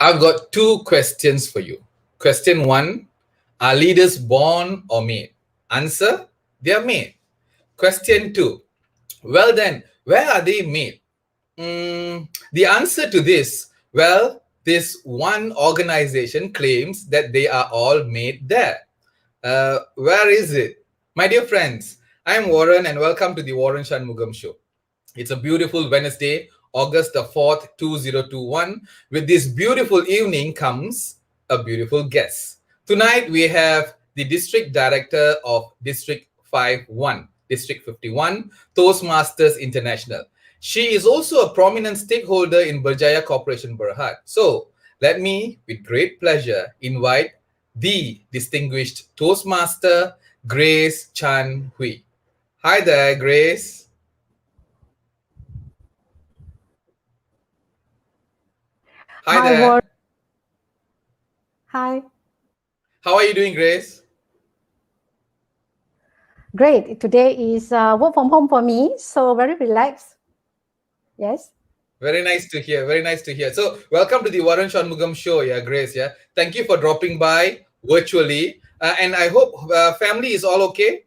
I've got two questions for you. Question one, are leaders born or made? Answer, they are made. Question two, well then, where are they made? The answer to this, well, this one organization claims that they are all made there. Where is it? My dear friends, I am Waran and welcome to the Waran Shanmugam Show. It's a beautiful Wednesday, August the 4th, 2021. With this beautiful evening comes a beautiful guest. Tonight we have the District Director of District 51, District 51, Toastmasters International. She is also a prominent stakeholder in Berjaya Corporation Berhad. So let me, with great pleasure, invite the distinguished Toastmaster, Grace Chan Hui. Hi there, Grace. Hi Hi, there. War. Hi. How are you doing, Grace? Great. Today is work from home for me, so very relaxed. Yes. Very nice to hear. Very nice to hear. So, welcome to the Waran Shanmugam show, yeah, Grace. Yeah, thank you for dropping by virtually, and I hope family is all okay.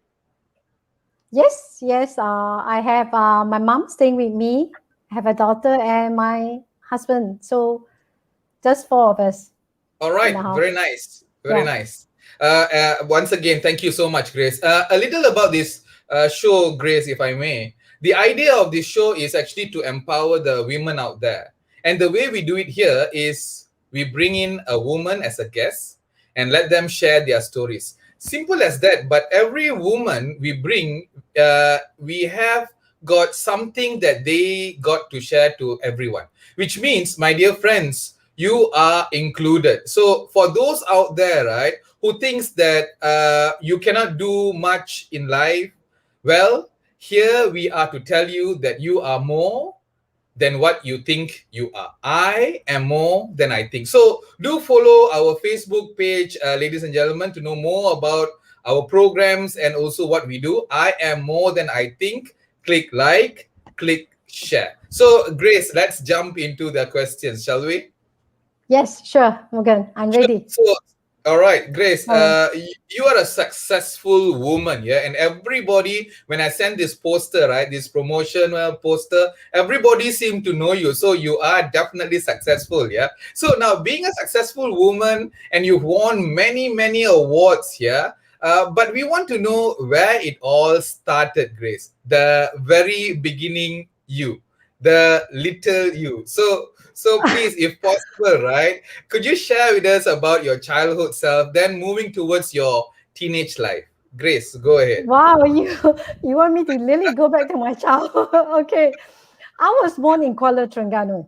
Yes. Yes. I have my mom staying with me. I have a daughter and my husband. So just four of us All in right, the house. very nice, very Yeah. nice. Once again, thank you so much, Grace. A little about this show, Grace, if I may. The idea of this show is actually to empower the women out there, and the way we do it here is we bring in a woman as a guest and let them share their stories. Simple as that. But every woman we bring, we have got something that they got to share to everyone, which means, my dear friends, you are included. So for those out there, right, who thinks that you cannot do much in life, well, here we are to tell you that you are more than what you think you are. I am more than I think. So do follow our Facebook page, ladies and gentlemen, to know more about our programs and also what we do. I am more than I think. Click like, click share. So Grace, let's jump into the questions, shall we? Yes. Sure, Morgan. I'm Sure. ready. So, all right, Grace, All right. you are a successful woman, yeah. And everybody, when I send this poster, right, this promotional poster, everybody seem to know you. So you are definitely successful, yeah. So now, being a successful woman, and you've won many, many awards, yeah. But we want to know where it all started, Grace. The very beginning, you, the little you. So please, if possible, right? Could you share with us about your childhood self, then moving towards your teenage life? Grace, go ahead. Wow. You want me to really go back to my childhood? Okay. I was born in Kuala Terengganu,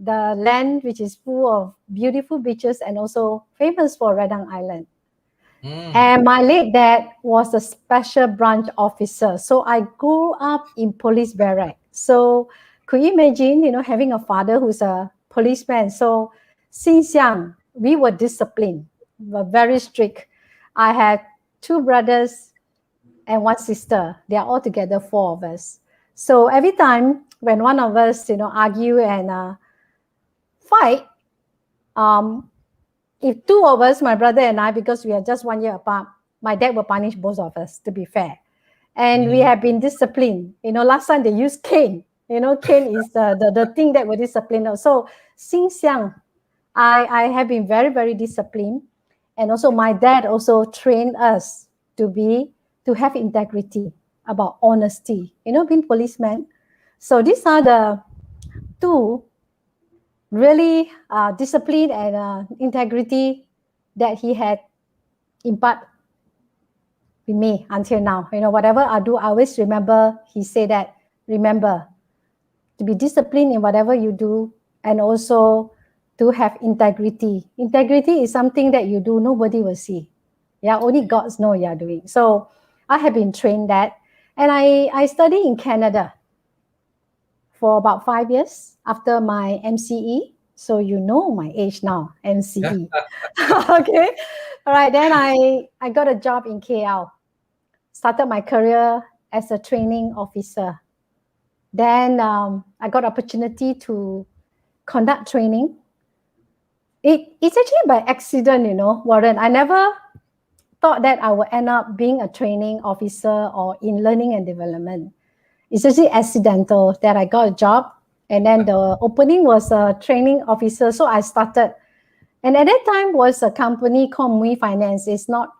the land which is full of beautiful beaches and also famous for Redang Island. Mm. And my late dad was a special branch officer. So I grew up in police barrack. So could you imagine, having a father who's a policeman? So since young, we were disciplined, were very strict. I had two brothers and one sister. They are all together four of us. So every time when one of us, argue and fight, um, if two of us, my brother and I, because we are just 1 year apart, my dad will punish both of us, to be fair. And we Mm-hmm. have been disciplined. Last time they used cane. Cane is the thing that will discipline us. So since young, I have been very, very disciplined. And also my dad also trained us to have integrity, about honesty, being policeman. So these are the two really discipline and integrity that he had imparted with me until now. Whatever I do, I always remember he said that, remember to be disciplined in whatever you do and also to have integrity. Integrity is something that you do, nobody will see. Yeah, only God knows you are doing. So I have been trained that. And I studied in Canada for about 5 years after my MCE. So you know my age now, MCE. Okay. All right. Then I got a job in KL. Started my career as a training officer. Then I got opportunity to conduct training It's actually by accident, Warren. I never thought that I would end up being a training officer or in learning and development. It's actually accidental that I got a job, and then the opening was a training officer. So I started, and at that time was a company called Mui Finance. It's not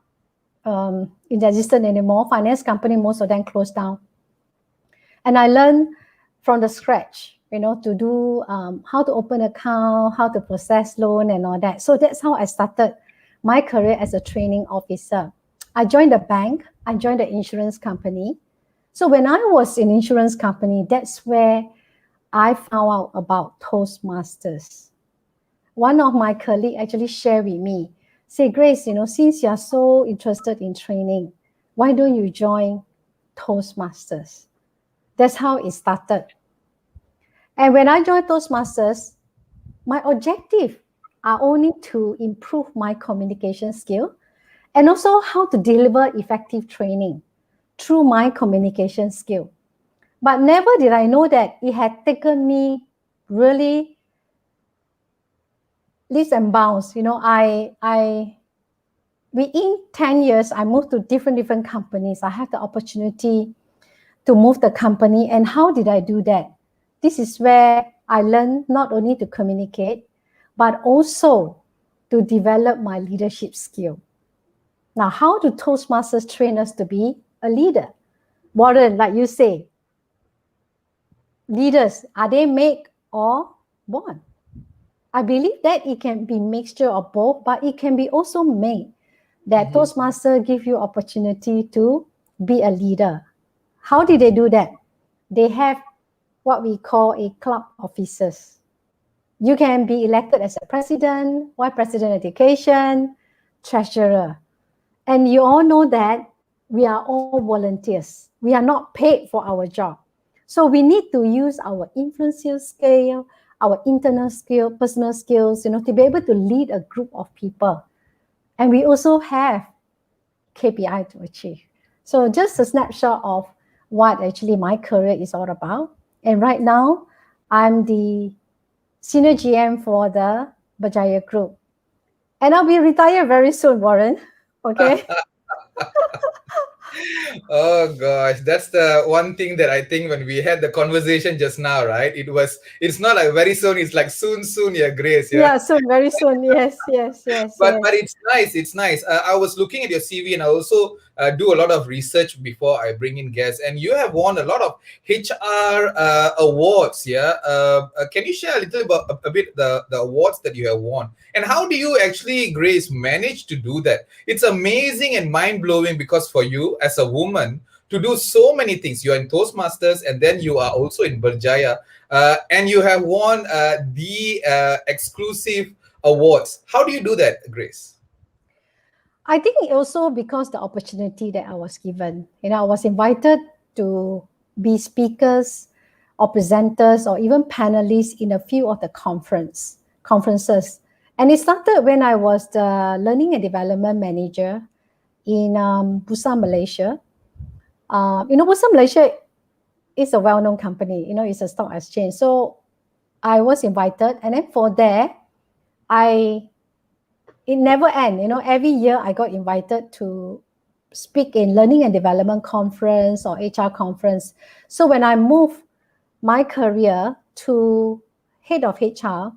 in existence anymore. Finance company, most of them closed down. And I learned from the scratch, to do how to open account, how to process loan and all that. So that's how I started my career as a training officer. I joined the bank, I joined the insurance company. So when I was in insurance company, that's where I found out about Toastmasters. One of my colleagues actually shared with me, say, Grace, since you're so interested in training, why don't you join Toastmasters? That's how it started. And when I joined Toastmasters, my objective are only to improve my communication skill and also how to deliver effective training through my communication skill. But never did I know that it had taken me really leaps and bounds. Within 10 years, I moved to different companies. I had the opportunity to move the company. And how did I do that? This is where I learned not only to communicate, but also to develop my leadership skill. Now, how do Toastmasters train us to be a leader? Warren, like you say, leaders, are they made or born? I believe that it can be mixture of both, but it can be also made. That Toastmaster give you opportunity to be a leader. How did they do that? They have what we call a club officers. You can be elected as a president, vice president education, treasurer. And you all know that we are all volunteers. We are not paid for our job. So we need to use our influential skill, our internal skill, personal skills, to be able to lead a group of people. And we also have KPI to achieve. So just a snapshot of what actually my career is all about. And right now, I'm the senior GM for the Berjaya Group. And I'll be retired very soon, Warren. Okay? Oh gosh, that's the one thing that I think when we had the conversation just now, right? It's not like very soon, it's like soon, yeah, Grace, yeah. Yeah, soon, very soon. Yes, yes, yes, But yes. it's nice. It's nice. I was looking at your CV, and I also do a lot of research before I bring in guests. And you have won a lot of HR awards. Yeah. Can you share a little about a bit the awards that you have won, and how do you actually, Grace, manage to do that? It's amazing and mind blowing because for you as a woman to do so many things, you're in Toastmasters, and then you are also in Berjaya, and you have won the exclusive awards. How do you do that, Grace? I think also because the opportunity that I was given, I was invited to be speakers or presenters or even panelists in a few of the conferences. And it started when I was the learning and development manager in Busan, Malaysia. Busan, Malaysia is a well-known company. It's a stock exchange. So I was invited, and then for there, it never ends. Every year I got invited to speak in learning and development conference or HR conference. So when I moved my career to head of HR,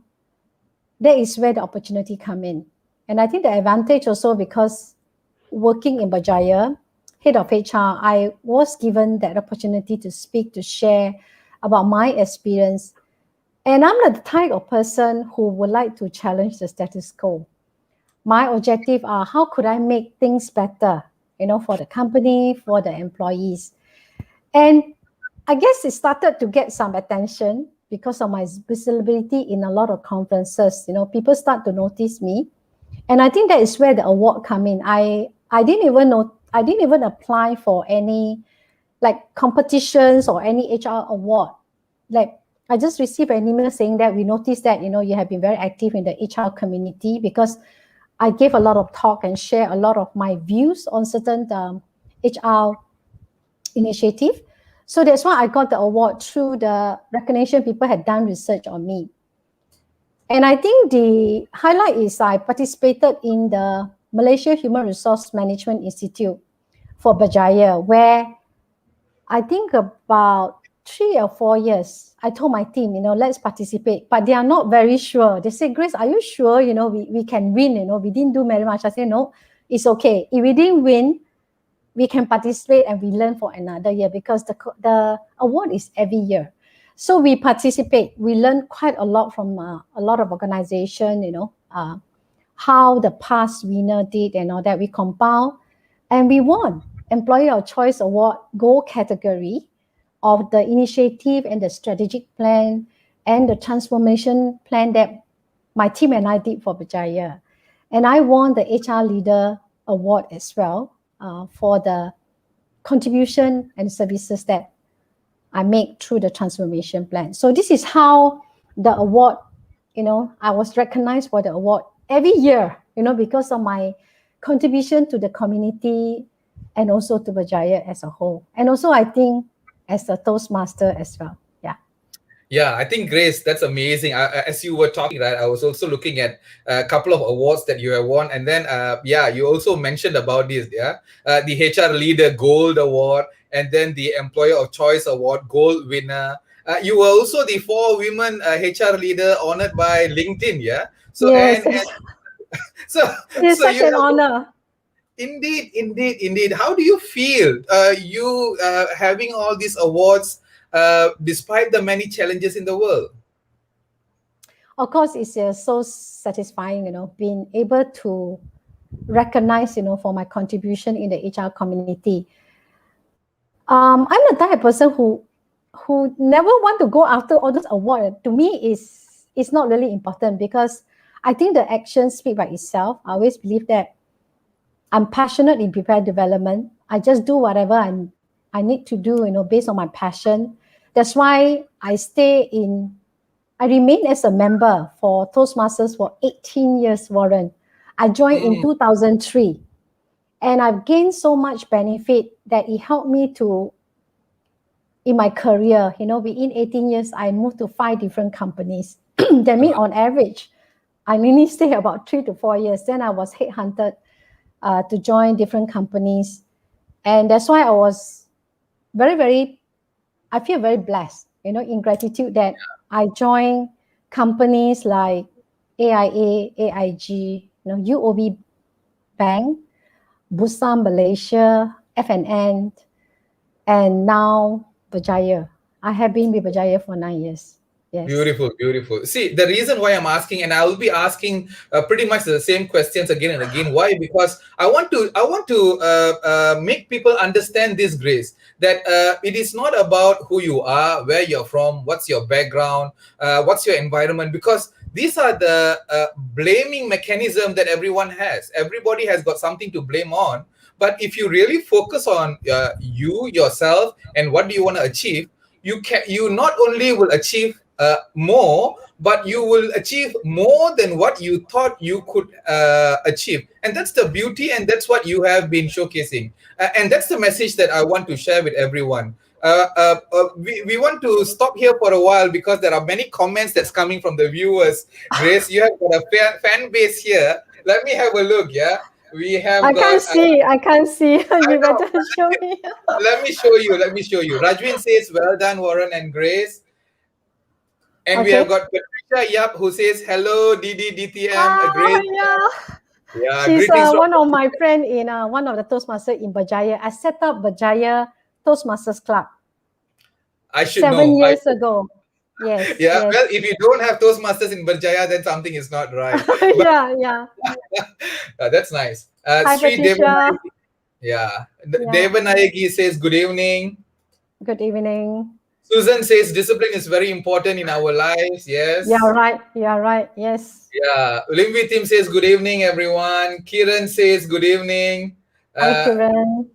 that is where the opportunity come in. And I think the advantage also because working in Berjaya, head of HR, I was given that opportunity to speak, to share about my experience. And I'm the type of person who would like to challenge the status quo. My objective are how could I make things better, for the company, for the employees. And I guess it started to get some attention because of my visibility in a lot of conferences. People start to notice me. And I think that is where the award come in. I didn't even apply for any like competitions or any HR award. Like I just received an email saying that we noticed that, you have been very active in the HR community because I gave a lot of talk and share a lot of my views on certain HR initiative. So that's why I got the award through the recognition people had done research on me. And I think the highlight is I participated in the Malaysia Human Resource Management Institute for Berjaya, where I think about 3 or 4 years, I told my team, let's participate. But they are not very sure. They say, Grace, are you sure, we can win? We didn't do very much. I say, no, it's okay. If we didn't win, we can participate and we learn for another year, because the award is every year. So we participate. We learn quite a lot from a lot of organization, how the past winner did and all that. We compile and we won Employer of Choice Award Gold category of the initiative and the strategic plan and the transformation plan that my team and I did for Berjaya. And I won the HR Leader Award as well for the contribution and services that I make through the transformation plan. So this is how the award, I was recognized for the award every year, because of my contribution to the community and also to Berjaya as a whole. And also, I think, as a Toastmaster as well. Yeah. Yeah, I think Grace, that's amazing. As you were talking, right, I was also looking at a couple of awards that you have won, and then you also mentioned about this, the HR Leader Gold Award, and then the Employer of Choice Award Gold winner. You were also the 4 women HR leader honored by LinkedIn, yeah. So Yes, and so it's so such you an have. honor. Indeed. How do you feel? You having all these awards, despite the many challenges in the world. Of course, it's so satisfying, being able to recognize, for my contribution in the HR community. I'm the type of person who never want to go after all those awards. To me, is not really important, because I think the actions speak by itself. I always believe that I'm passionate in people development. I just do whatever I need to do, based on my passion. That's why I remain as a member for Toastmasters for 18 years, Warren. I joined in 2003, and I've gained so much benefit that it helped me in my career. Within 18 years, I moved to 5 different companies. That means on average, I only stay about 3 to 4 years. Then I was headhunted to join different companies. And that's why I was I feel very blessed, in gratitude that I joined companies like AIA, AIG, UOB Bank, Busan Malaysia, FNN, and now Berjaya. I have been with Berjaya for 9 years. Yes. Beautiful. See, the reason why I'm asking, and I will be asking pretty much the same questions again and again. Why? Because I want to make people understand this, Grace, that it is not about who you are, where you're from, what's your background, what's your environment, because these are the blaming mechanism that everyone has. Everybody has got something to blame on. But if you really focus on you, yourself, and what do you want to achieve, you not only will achieve more, but you will achieve more than what you thought you could achieve. And that's the beauty, and that's what you have been showcasing. And that's the message that I want to share with everyone. We want to stop here for a while because there are many comments that's coming from the viewers. Grace, you have got a fan base here. Let me have a look. Yeah, we have. I can't see. You better show me. Let me show you. Rajwin says, "Well done, Warren and Grace." And we have got Patricia Yap who says, "Hello, DD DTM, Grace." Yeah, she's greetings one of my friend in one of the Toastmasters in Berjaya. I set up Berjaya Toastmasters Club. I should 7 know. years ago. Yes. Yeah. Yes. Well, if you don't have Toastmasters in Berjaya, then something is not right. Yeah. That's nice. Hi, Sri Patricia. Devanayagi says, "Good evening." Good evening. Susan says, "Discipline is very important in our lives." Yes. Yeah, right. Yes. Yeah. Limvi Tim says, "Good evening, everyone." Kiran says, "Good evening." Hi, Kiran.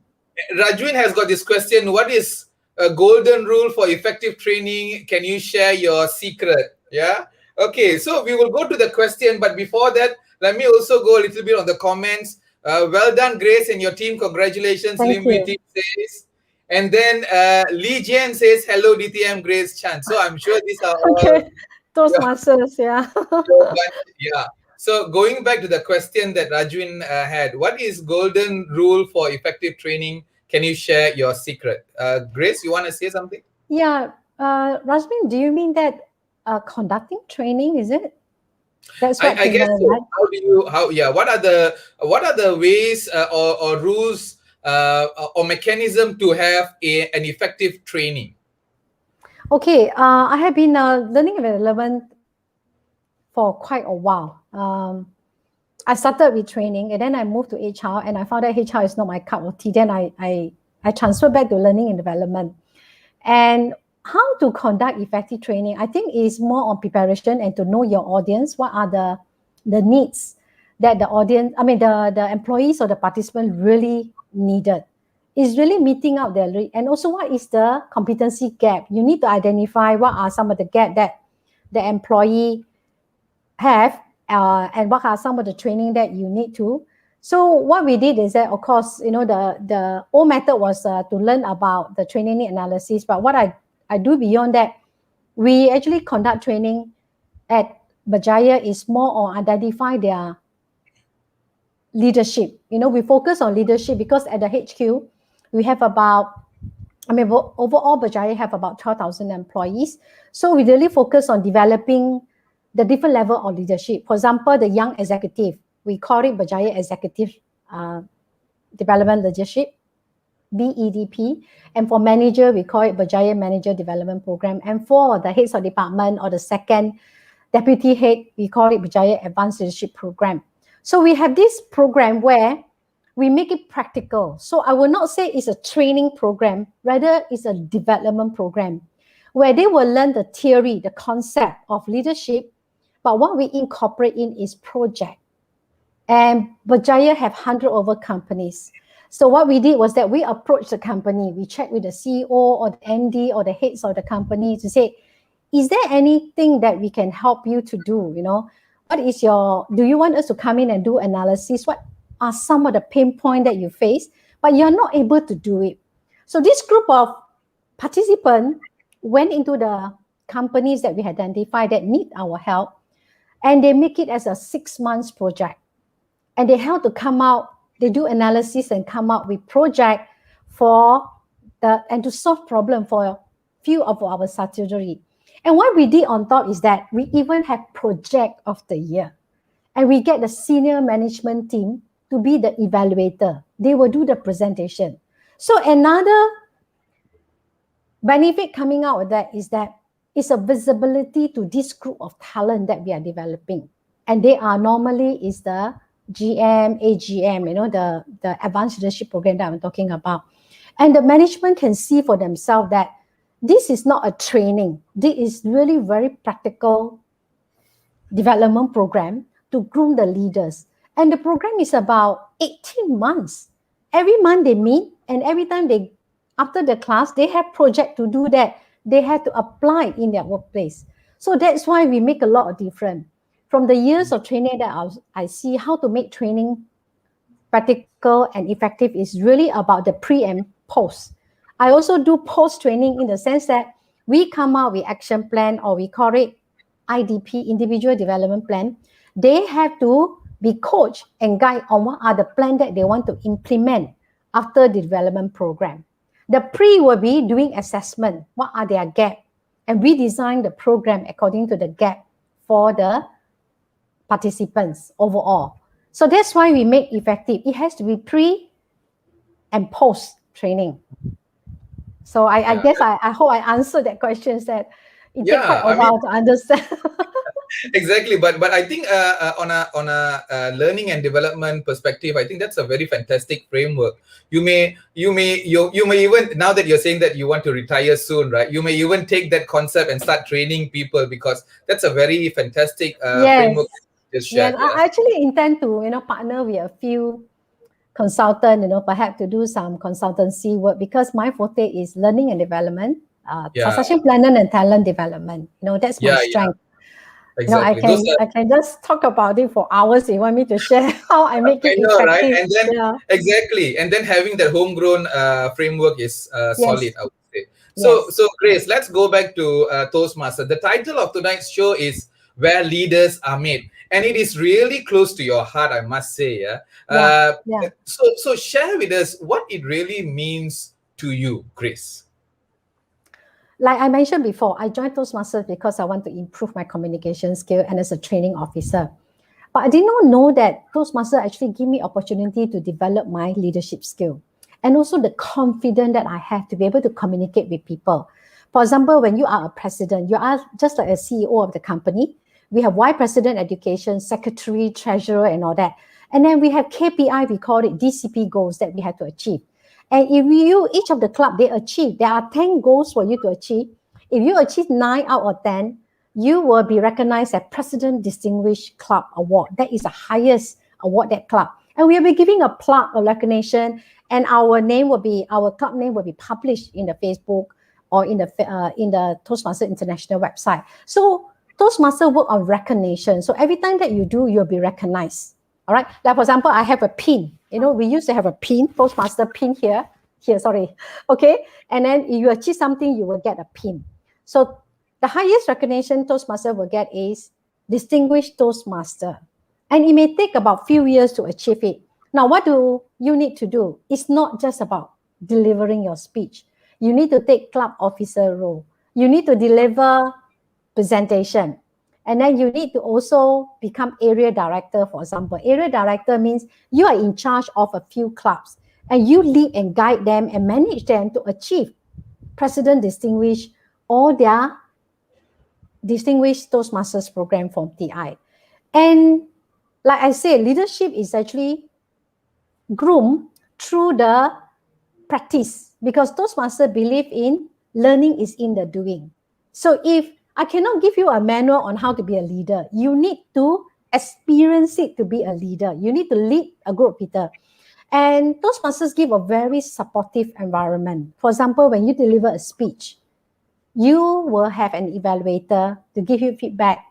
Rajwin has got this question. What is a golden rule for effective training? Can you share your secret? Yeah. Okay. So we will go to the question. But before that, let me also go a little bit on the comments. Well done, Grace, and your team. Congratulations, Limvi Tim says. And then Lee Jian says, "Hello, DTM Grace Chan." So I'm sure these are all those muscles. Yeah. Yeah. So going back to the question that Rajwin had, what is golden rule for effective training? Can you share your secret? Grace, you want to say something? Yeah. Rasmin, do you mean that conducting training, is it? That's what I he guess meant, so. right? Yeah, what are the ways or rules or mechanism to have an effective training? Okay. I have been learning development for quite a while. I started with training and then I moved to HR and I found that HR is not my cup of tea. Then I transferred back to learning and development. And how to conduct effective training, I think is more on preparation and to know your audience. What are the needs that the audience, I mean the employees or the participant really needed? Is really meeting out their need. And also what is the competency gap? You need to identify what are some of the gap that the employee have and what are some of the training that you need to. So what we did is that, of course, the old method was to learn about the training need analysis. But what I do beyond that, we actually conduct training at Berjaya is more on identify their leadership. We focus on leadership because at the HQ, we have about, overall, Berjaya have about 12,000 employees. So we really focus on developing the different level of leadership. For example, the young executive, we call it Berjaya Executive Development Leadership, BEDP. And for manager, we call it Berjaya Manager Development Program. And for the heads of department or the second deputy head, we call it Berjaya Advanced Leadership Program. So we have this program where we make it practical. So I will not say it's a training program, rather it's a development program where they will learn the theory, the concept of leadership, but what we incorporate in is project. And Berjaya have 100 over companies. So what we did was that we approached the company, we checked with the CEO or the MD or the heads of the company to say, is there anything that we can help you to do? Do you want us to come in and do analysis? What are some of the pain points that you face, but you're not able to do it? So this group of participants went into the companies that we identified that need our help, and they make it as a 6 months project. And they have to come out, they do analysis and come up with project and to solve problem for a few of our subsidiary. And what we did on top is that we even have project of the year. And we get the senior management team to be the evaluator. They will do the presentation. So another benefit coming out of that is that it's a visibility to this group of talent that we are developing. And they are normally is the GM, AGM, the advanced leadership program that I'm talking about. And the management can see for themselves that this is not a training. This is really very practical development program to groom the leaders. And the program is about 18 months. Every month they meet, and every time after the class, they have project to do that. They have to apply in their workplace. So that's why we make a lot of difference. From the years of training that I see how to make training practical and effective is really about the pre and post. I also do post training in the sense that we come out with action plan, or we call it IDP, individual development plan. They have to be coached and guide on what are the plan that they want to implement after the development program. The pre will be doing assessment. What are their gap? And we design the program according to the gap for the participants overall. So that's why we make effective. It has to be pre and post training. So I guess I hope I answered that question. That it takes quite a while to understand. Exactly, but I think on a learning and development perspective, I think that's a very fantastic framework. You may even, now that you're saying that you want to retire soon, right? You may even take that concept and start training people, because that's a very fantastic framework just shared. Yes, I actually intend to partner with a few consultant, perhaps to do some consultancy work, because my forte is learning and development, succession planning and talent development. That's my strength. Exactly. I can just talk about it for hours. You want me to share how I make it effective? Right? And then exactly, and then having that homegrown framework is solid, I would say. So, Yes. so Grace, let's go back to Toastmaster. The title of tonight's show is "Where Leaders Are Made," and it is really close to your heart, I must say. Yeah. Yeah. Uh, Yeah. so share with us what it really means to you, Grace. Like I mentioned before, I joined Toastmasters because I want to improve my communication skill and as a training officer. But I did not know that Toastmasters actually give me opportunity to develop my leadership skill and also the confidence that I have to be able to communicate with people. For example, when you are a president, you are just like a CEO of the company. We have vice president education, secretary, treasurer, and all that. And then we have KPI, we call it DCP goals that we have to achieve. And if you, each of the club, they achieve, there are 10 goals for you to achieve. If you achieve 9 out of 10, you will be recognized as President Distinguished Club Award. That is the highest award that club. And we will be giving a plaque of recognition, and our name will be, our club name will be published in the Facebook or in the Toastmaster International website. So Toastmaster work on recognition. So every time that you do, you'll be recognized. All right. Like for example, I have a pin. You know, we used to have a pin, Toastmaster pin here. Here, sorry. Okay. And then if you achieve something, you will get a pin. So the highest recognition Toastmaster will get is Distinguished Toastmaster. And it may take about few years to achieve it. Now, what do you need to do? It's not just about delivering your speech. You need to take club officer role. You need to deliver presentation. And then you need to also become area director, for example. Area director means you are in charge of a few clubs and you lead and guide them and manage them to achieve President Distinguished or their Distinguished Toastmasters program from TI. And like I said, leadership is actually groomed through the practice because Toastmasters believe in learning is in the doing. So if I cannot give you a manual on how to be a leader, you need to experience it to be a leader. You need to lead a group of people. And Toastmasters give a very supportive environment. For example, when you deliver a speech, you will have an evaluator to give you feedback.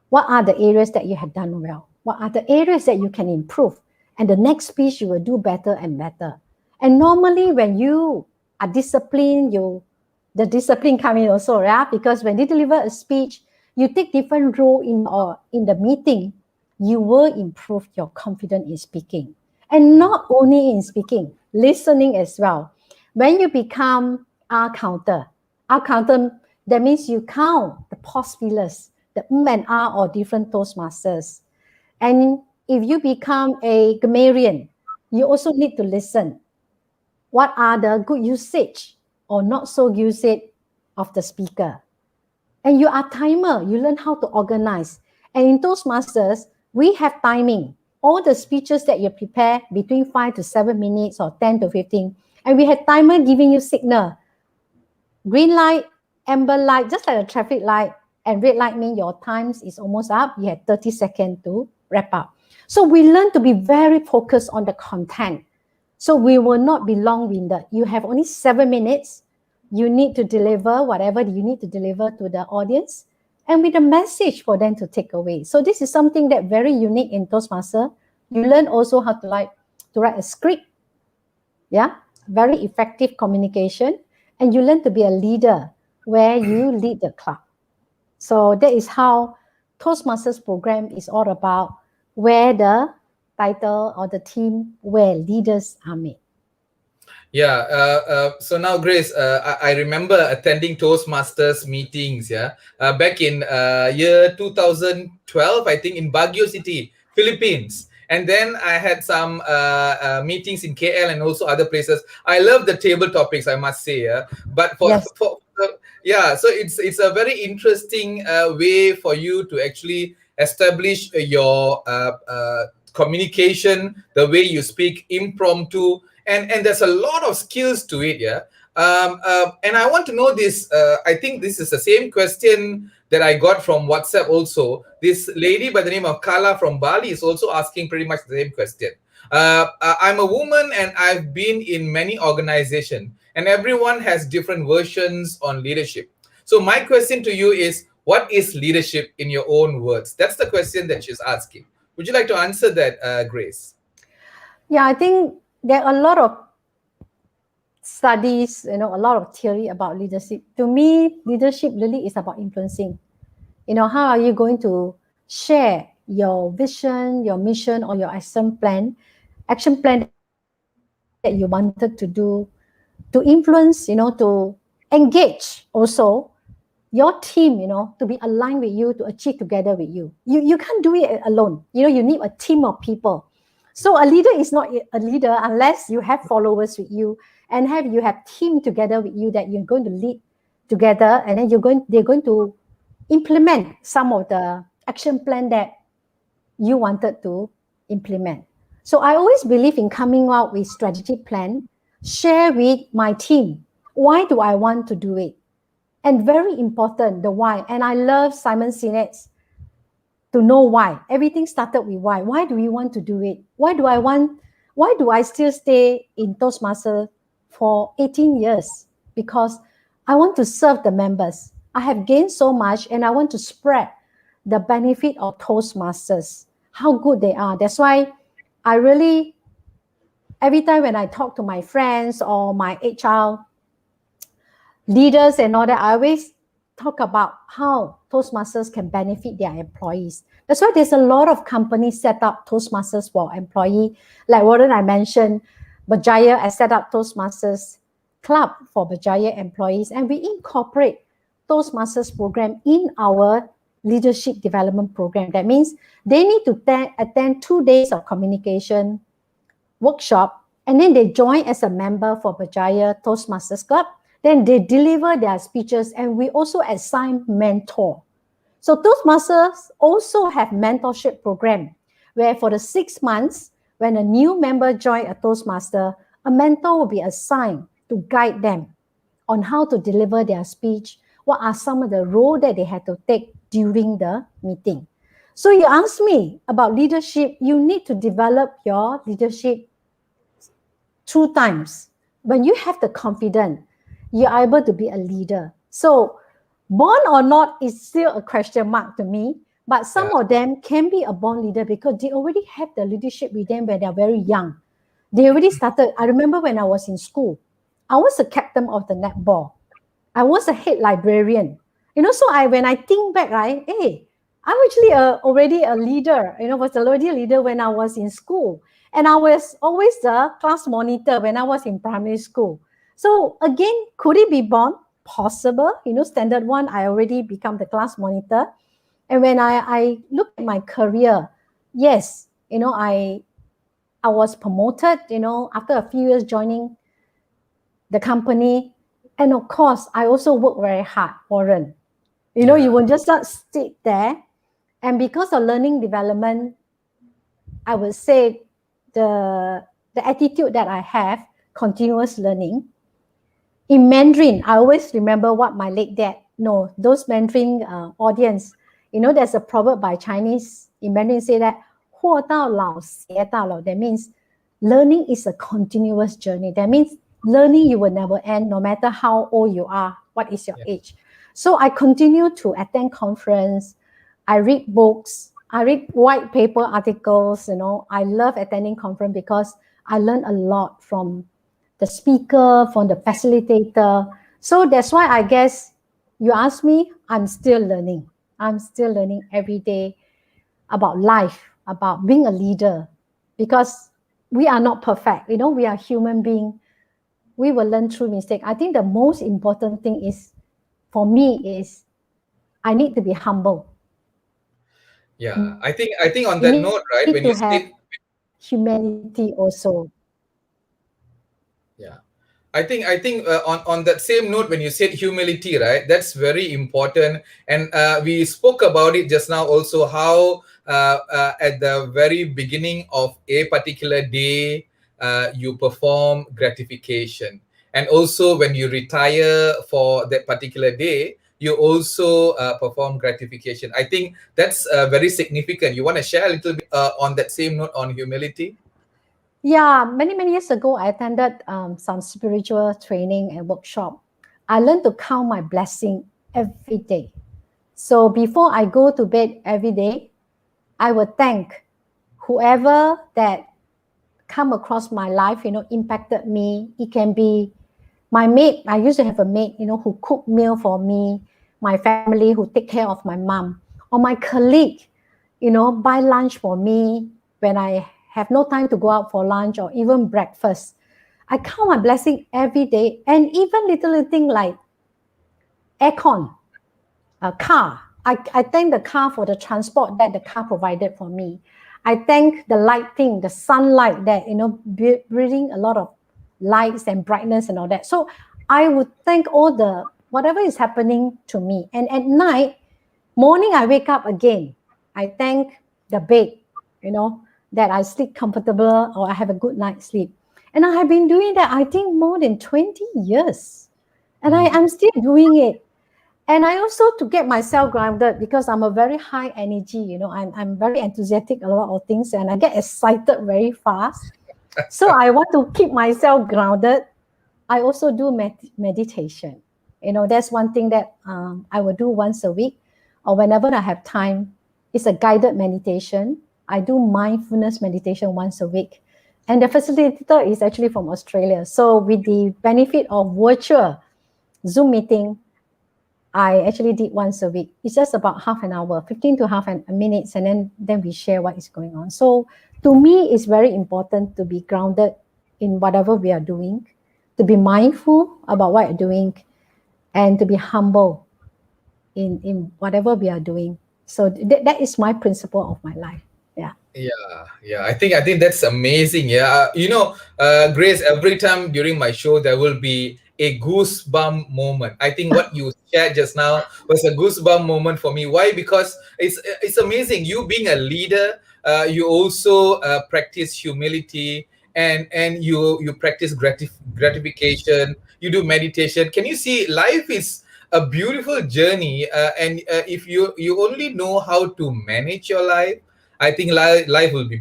What are the areas that you have done well? What are the areas that you can improve? And the next speech you will do better and better. And normally when you are disciplined, the discipline come in also, yeah? Because when you deliver a speech, you take different role in the meeting, you will improve your confidence in speaking. And not only in speaking, listening as well. When you become R counter, that means you count the pause fillers, the and or different Toastmasters. And if you become a grammarian, you also need to listen. What are the good usage or not so usage of the speaker? And you are timer, you learn how to organize. And in Toastmasters, we have timing. All the speeches that you prepare between 5 to 7 minutes or 10 to 15. And we have timer giving you signal. Green light, amber light, just like a traffic light, and red light mean your times is almost up. You have 30 seconds to wrap up. So we learn to be very focused on the content. So we will not be long-winded. You have only 7 minutes. You need to deliver whatever you need to deliver to the audience and with a message for them to take away. So this is something that very unique in Toastmaster. You learn also how to write a script. Yeah, very effective communication. And you learn to be a leader where you lead the club. So that is how Toastmasters program is all about, where the title or the theme where leaders are made. Yeah. So now, Grace, I remember attending Toastmasters meetings. Yeah. Back in year 2012, I think, in Baguio City, Philippines. And then I had some meetings in KL and also other places. I love the table topics, I must say. Yeah. But Yes. yeah, so it's a very interesting way for you to actually establish your communication, the way you speak, impromptu, and there's a lot of skills to it. Yeah. And I want to know this. I think this is the same question that I got from WhatsApp also. This lady by the name of Kala from Bali is also asking pretty much the same question. I'm a woman and I've been in many organizations, and everyone has different versions on leadership. So my question to you is, what is leadership in your own words? That's the question that she's asking. Would you like to answer that, Grace? Yeah, I think there are a lot of studies, a lot of theory about leadership. To me, leadership really is about influencing. How are you going to share your vision, your mission, or your action plan that you wanted to do, to influence, to engage also your team, to be aligned with you, to achieve together with you. You can't do it alone. You need a team of people. So a leader is not a leader unless you have followers with you and you have team together with you that you're going to lead together, and then they're going to implement some of the action plan that you wanted to implement. So I always believe in coming out with strategic plan, share with my team. Why do I want to do it? And very important, the why. And I love Simon Sinek's to know why. Everything started with why. Why do we want to do it? Why do I still stay in Toastmasters for 18 years? Because I want to serve the members. I have gained so much and I want to spread the benefit of Toastmasters, how good they are. That's why I really, every time when I talk to my friends or my HR leaders and all that, I always talk about how Toastmasters can benefit their employees. That's why there's a lot of companies set up Toastmasters for employee. Like Waran, I mentioned, Berjaya has set up Toastmasters Club for Berjaya employees, and we incorporate Toastmasters program in our leadership development program. That means they need to attend 2 days of communication workshop, and then they join as a member for Berjaya Toastmasters Club. Then they deliver their speeches, and we also assign mentor. So Toastmasters also have mentorship program where for the 6 months, when a new member join a Toastmaster, a mentor will be assigned to guide them on how to deliver their speech, what are some of the role that they had to take during the meeting. So you ask me about leadership, you need to develop your leadership 2 times. When you have the confidence, you're able to be a leader. So born or not is still a question mark to me, but some of them can be a born leader because they already have the leadership with them when they're very young. They already started. I remember when I was in school, I was a captain of the netball. I was a head librarian. So when I think back, right, hey, I'm actually already a leader, was already a leader when I was in school. And I was always the class monitor when I was in primary school. So again, could it be born? Possible. Standard 1, I already become the class monitor. And when I look at my career, yes, I was promoted, after a few years joining the company. And of course, I also work very hard, Warren. You will just not sit there. And because of learning development, I would say the attitude that I have, continuous learning. In Mandarin, I always remember what my late dad, those Mandarin audience, there's a proverb by Chinese in Mandarin say that 活到老学到老. That means learning is a continuous journey. That means learning you will never end, no matter how old you are, what is your age. So I continue to attend conference. I read books. I read white paper articles. I love attending conference because I learn a lot from the speaker, from the facilitator. So that's why I guess you ask me, I'm still learning. I'm still learning every day about life, about being a leader, because we are not perfect. We are human beings. We will learn through mistake. I think the most important thing is, for me, is I need to be humble. Yeah, I think on that note, right, when you have say humanity also. yeah, I think on that same note, when you said humility, right, that's very important. And we spoke about it just now also, how at the very beginning of a particular day, you perform gratification, and also when you retire for that particular day, you also perform gratification. I think that's very significant. You want to share a little bit on that same note on humility? Yeah, many years ago, I attended some spiritual training and workshop. I learned to count my blessing every day. So before I go to bed every day, I will thank whoever that come across my life, impacted me. It can be My maid, I used to have a maid, who cook meal for me, my family who take care of my mom, or my colleague, buy lunch for me when I have no time to go out for lunch or even breakfast. I count my blessing every day, and even little thing like aircon, a car. I thank the car for the transport that the car provided for me. I thank the lighting, the sunlight that, bringing a lot of lights and brightness and all that. So I would thank all the whatever is happening to me. And at night, morning, I wake up again. I thank the bed, that I sleep comfortable or I have a good night's sleep. And I have been doing that, I think, more than 20 years. And I'm still doing it. And I also to get myself grounded because I'm a very high energy, I'm very enthusiastic a lot of things and I get excited very fast. So I want to keep myself grounded. I also do meditation. That's one thing that I will do once a week or whenever I have time. It's a guided meditation. I do mindfulness meditation once a week. And the facilitator is actually from Australia. So with the benefit of virtual Zoom meeting, I actually did once a week. It's just about half an hour, 15 to half a minute, and then we share what is going on. So to me, it's very important to be grounded in whatever we are doing, to be mindful about what you're doing, and to be humble in whatever we are doing. So that is my principle of my life. Yeah. Yeah. I think that's amazing. Yeah, Grace. Every time during my show, there will be a goosebump moment. I think what you shared just now was a goosebump moment for me. Why? Because it's amazing. You being a leader, you also practice humility, and you practice gratification. You do meditation. Can you see life is a beautiful journey? And if you only know how to manage your life, I think life will be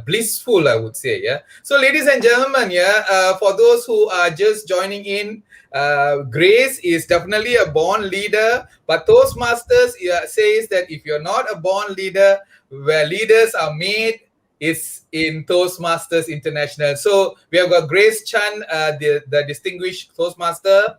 blissful, I would say. Yeah. So, ladies and gentlemen, yeah, for those who are just joining in, Grace is definitely a born leader, but Toastmasters says that if you're not a born leader, where leaders are made, is in Toastmasters International. So we have got Grace Chan, the distinguished Toastmaster,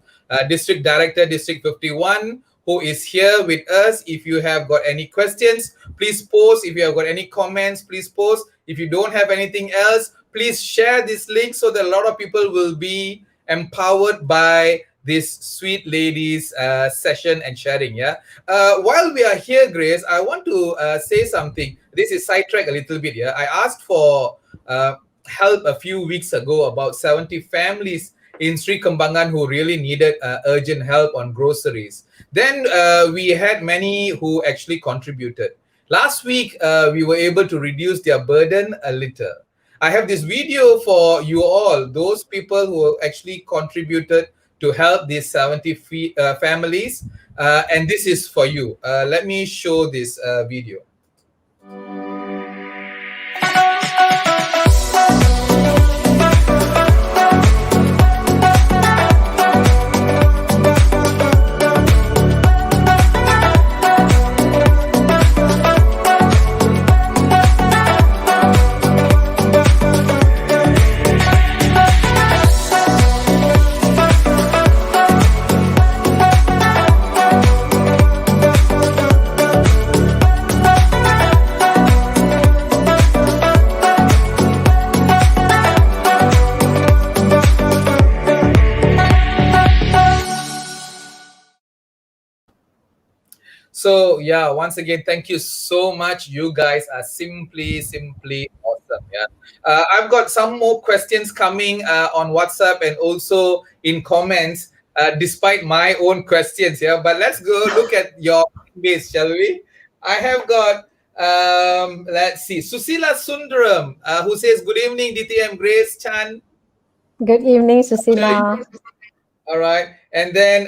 District Director, District 51, who is here with us. If you have got any questions, please post. If you have got any comments, please post. If you don't have anything else, please share this link so that a lot of people will be empowered by this sweet ladies session and sharing. Yeah. While we are here, Grace, I want to say something. This is sidetrack a little bit. Yeah. I asked for help a few weeks ago about 70 families in Sri Kembangan who really needed urgent help on groceries. Then we had many who actually contributed. Last week, we were able to reduce their burden a little. I have this video for you all, those people who actually contributed to help these 70 families. And this is for you. Let me show this video. So yeah, once again, thank you so much. You guys are simply awesome. Yeah, I've got some more questions coming on WhatsApp and also in comments, despite my own questions. Yeah, but let's go look at your base, shall we? I have got let's see, Susila Sundaram, who says good evening, DTM Grace Chan. Good evening, Susila. All right. And then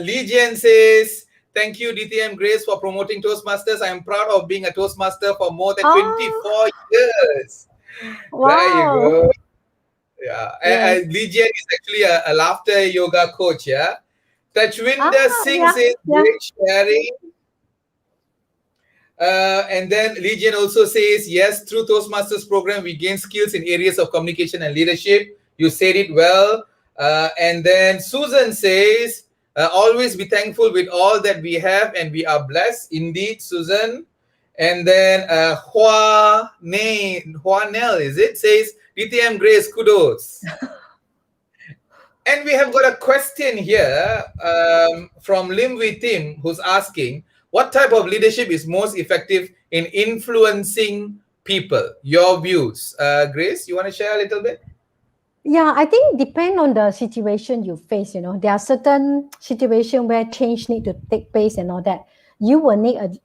Legion says, thank you, DTM Grace, for promoting Toastmasters. I am proud of being a Toastmaster for more than 24 years. There you Wow. go. Yeah. Yes. Legion is actually a laughter yoga coach. Yeah. Tajwinder Singh Yeah, says, yeah. great sharing. And then Legion also says, yes, through Toastmasters program, we gain skills in areas of communication and leadership. You said it well. And then Susan says, always be thankful with all that we have, and we are blessed indeed, Susan. And then Nell, is it? Says, DTM Grace, kudos. And we have got a question here from Lim Wee Tim, who's asking, what type of leadership is most effective in influencing people? Your views. Grace, you want to share a little bit? Yeah, I think depend on the situation you face. There are certain situations where change need to take place and all that. You will need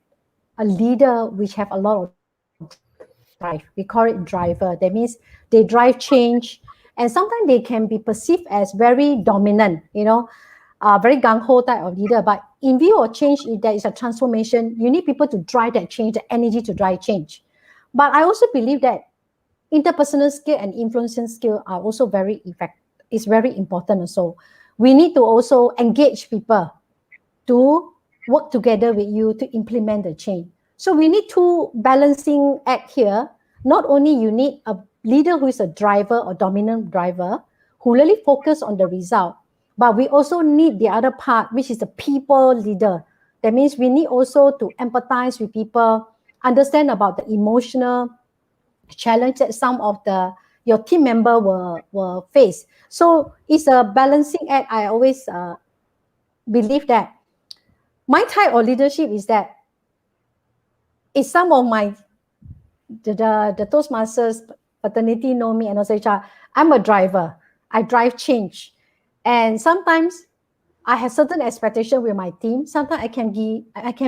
a leader which have a lot of drive. We call it driver. That means they drive change, and sometimes they can be perceived as very dominant, very gung-ho type of leader. But in view of change, if there is a transformation, you need people to drive that change, the energy to drive change. But I also believe that interpersonal skill and influencing skill are also very effective. It's very important also. We need to also engage people to work together with you to implement the change. So we need two balancing act here. Not only you need a leader who is a driver or dominant driver who really focus on the result, but we also need the other part, which is the people leader. That means we need also to empathize with people, understand about the emotional challenge that some of your team member will face. So it's a balancing act. I always believe that my type of leadership is that is some of my the Toastmasters fraternity know me and also HR. I'm a driver. I drive change, and sometimes I have certain expectation with my team. Sometimes I can